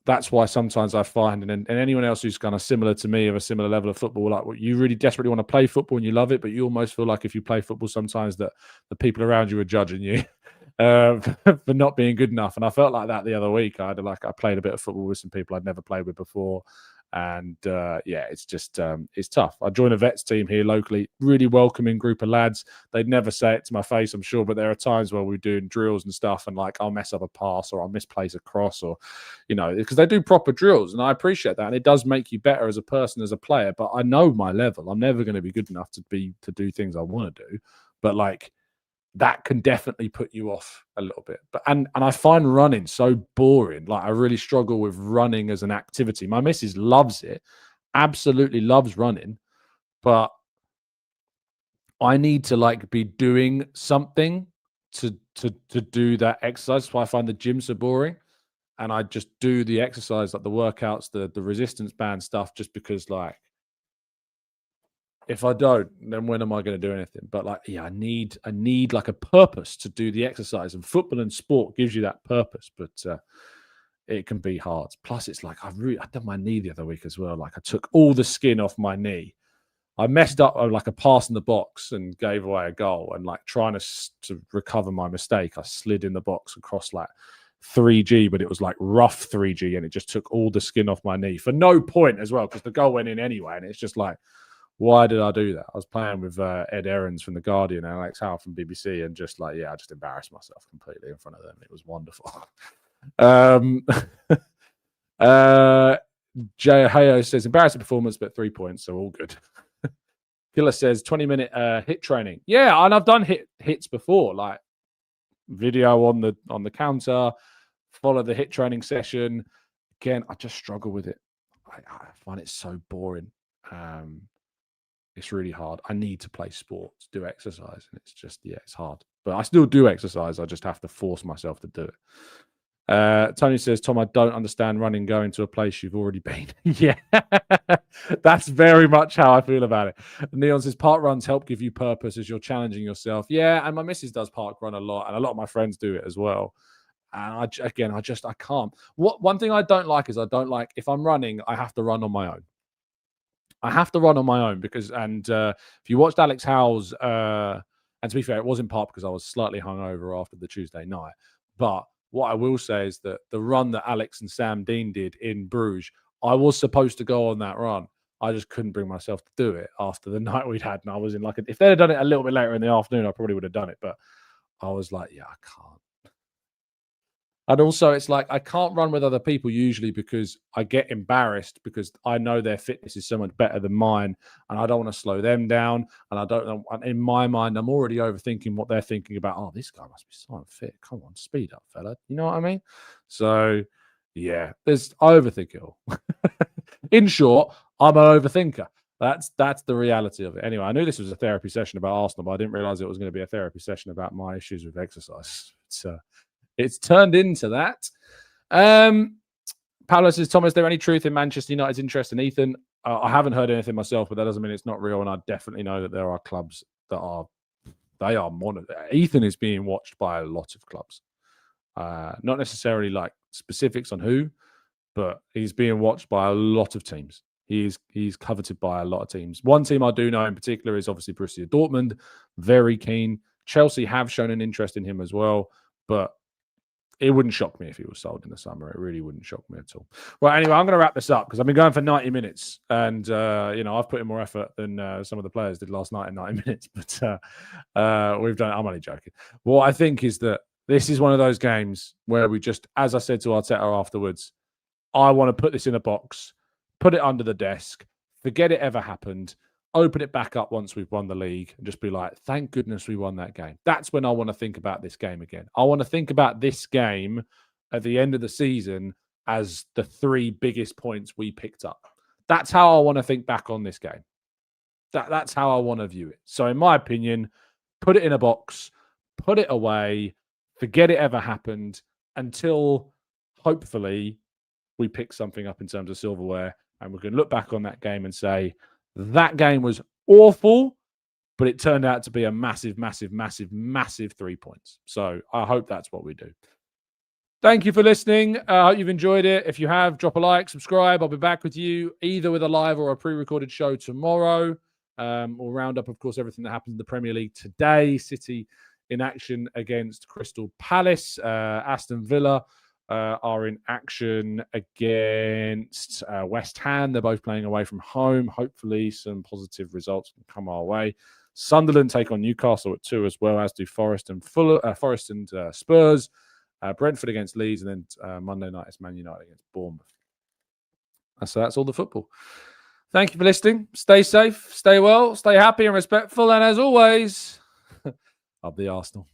that's why sometimes I find, and anyone else who's kind of similar to me of a similar level of football, like you really desperately want to play football and you love it, but you almost feel like if you play football sometimes that the people around you are judging you for not being good enough. And I felt like that the other week. I played a bit of football with some people I'd never played with before. And it's just it's tough. I joined a vets team here locally, really welcoming group of lads. They'd never say it to my face, I'm sure, but there are times where we're doing drills and stuff, and like I'll mess up a pass or I'll misplace a cross, or because they do proper drills, and I appreciate that, and it does make you better as a person, as a player. But I know my level. I'm never going to be good enough to do things I want to do, but like that can definitely put you off a little bit. But and I find running so boring. Like I really struggle with running as an activity. My missus loves it, absolutely loves running, but I need to like be doing something to do that exercise. That's why I find the gym so boring. And I just do the exercise, like the workouts, the resistance band stuff, just because like if I don't, then when am I going to do anything? But like, yeah, I need like a purpose to do the exercise, and football and sport gives you that purpose, but it can be hard. Plus, it's like I done my knee the other week as well. Like I took all the skin off my knee. I messed up like a pass in the box and gave away a goal, and like trying to recover my mistake, I slid in the box across like 3G, but it was like rough 3G, and it just took all the skin off my knee for no point as well, because the goal went in anyway, and it's just like, Why did I do that? I was playing with Ed Aarons from The Guardian and Alex Howe from BBC, and just like, I just embarrassed myself completely in front of them. It was wonderful. Jay Hayo says, embarrassing performance, but 3 points, so all good. Killer says, 20-minute hit training. Yeah, and I've done hits before, like video on the counter, follow the hit training session. Again, I just struggle with it. I find it so boring. It's really hard. I need to play sports, do exercise, and it's just, it's hard. But I still do exercise. I just have to force myself to do it. Tony says, Tom, I don't understand running going to a place you've already been. Yeah, that's very much how I feel about it. Neon says, park runs help give you purpose as you're challenging yourself. Yeah, and my missus does park run a lot, and a lot of my friends do it as well. And I can't. One thing I don't like is if I'm running, I have to run on my own. I have to run on my own because, if you watched Alex Howe's, and to be fair, it was in part because I was slightly hungover after the Tuesday night. But what I will say is that the run that Alex and Sam Dean did in Bruges, I was supposed to go on that run. I just couldn't bring myself to do it after the night we'd had. And I was in if they'd have done it a little bit later in the afternoon, I probably would have done it. But I was like, I can't. And also, it's like I can't run with other people usually because I get embarrassed because I know their fitness is so much better than mine, and I don't want to slow them down. And I don't know. In my mind, I'm already overthinking what they're thinking about. Oh, this guy must be so unfit. Come on, speed up, fella. You know what I mean? So, I overthink it all. In short, I'm an overthinker. That's the reality of it. Anyway, I knew this was a therapy session about Arsenal, but I didn't realize it was going to be a therapy session about my issues with exercise. It's turned into that. Paolo says, Tom, is there any truth in Manchester United's interest in Ethan? I haven't heard anything myself, but that doesn't mean it's not real. And I definitely know that there are clubs that are monitored. Ethan is being watched by a lot of clubs. Not necessarily like specifics on who, but he's being watched by a lot of teams. He's coveted by a lot of teams. One team I do know in particular is obviously Borussia Dortmund. Very keen. Chelsea have shown an interest in him as well, but it wouldn't shock me if he was sold in the summer. It really wouldn't shock me at all. Well, anyway, I'm going to wrap this up because I've been going for 90 minutes and, I've put in more effort than some of the players did last night in 90 minutes, but we've done it. I'm only joking. What I think is that this is one of those games where we just, as I said to Arteta afterwards, I want to put this in a box, put it under the desk, forget it ever happened, open it back up once we've won the league and just be like, thank goodness we won that game. That's when I want to think about this game again. I want to think about this game at the end of the season as the 3 biggest points we picked up. That's how I want to think back on this game. That's how I want to view it. So in my opinion, put it in a box, put it away, forget it ever happened until hopefully we pick something up in terms of silverware and we can look back on that game and say, that game was awful, but it turned out to be a massive, massive, massive, massive 3 points. So I hope that's what we do. Thank you for listening. I hope you've enjoyed it. If you have, drop a like, subscribe. I'll be back with you either with a live or a pre-recorded show tomorrow. We'll round up, of course, everything that happened in the Premier League today. City in action against Crystal Palace. Aston Villa are in action against West Ham. They're both playing away from home. Hopefully some positive results can come our way. Sunderland take on Newcastle at 2 as well, as do Forest and Spurs. Brentford against Leeds, and then Monday night it's Man United against Bournemouth. So that's all the football. Thank you for listening. Stay safe, stay well, stay happy and respectful. And as always, up the Arsenal.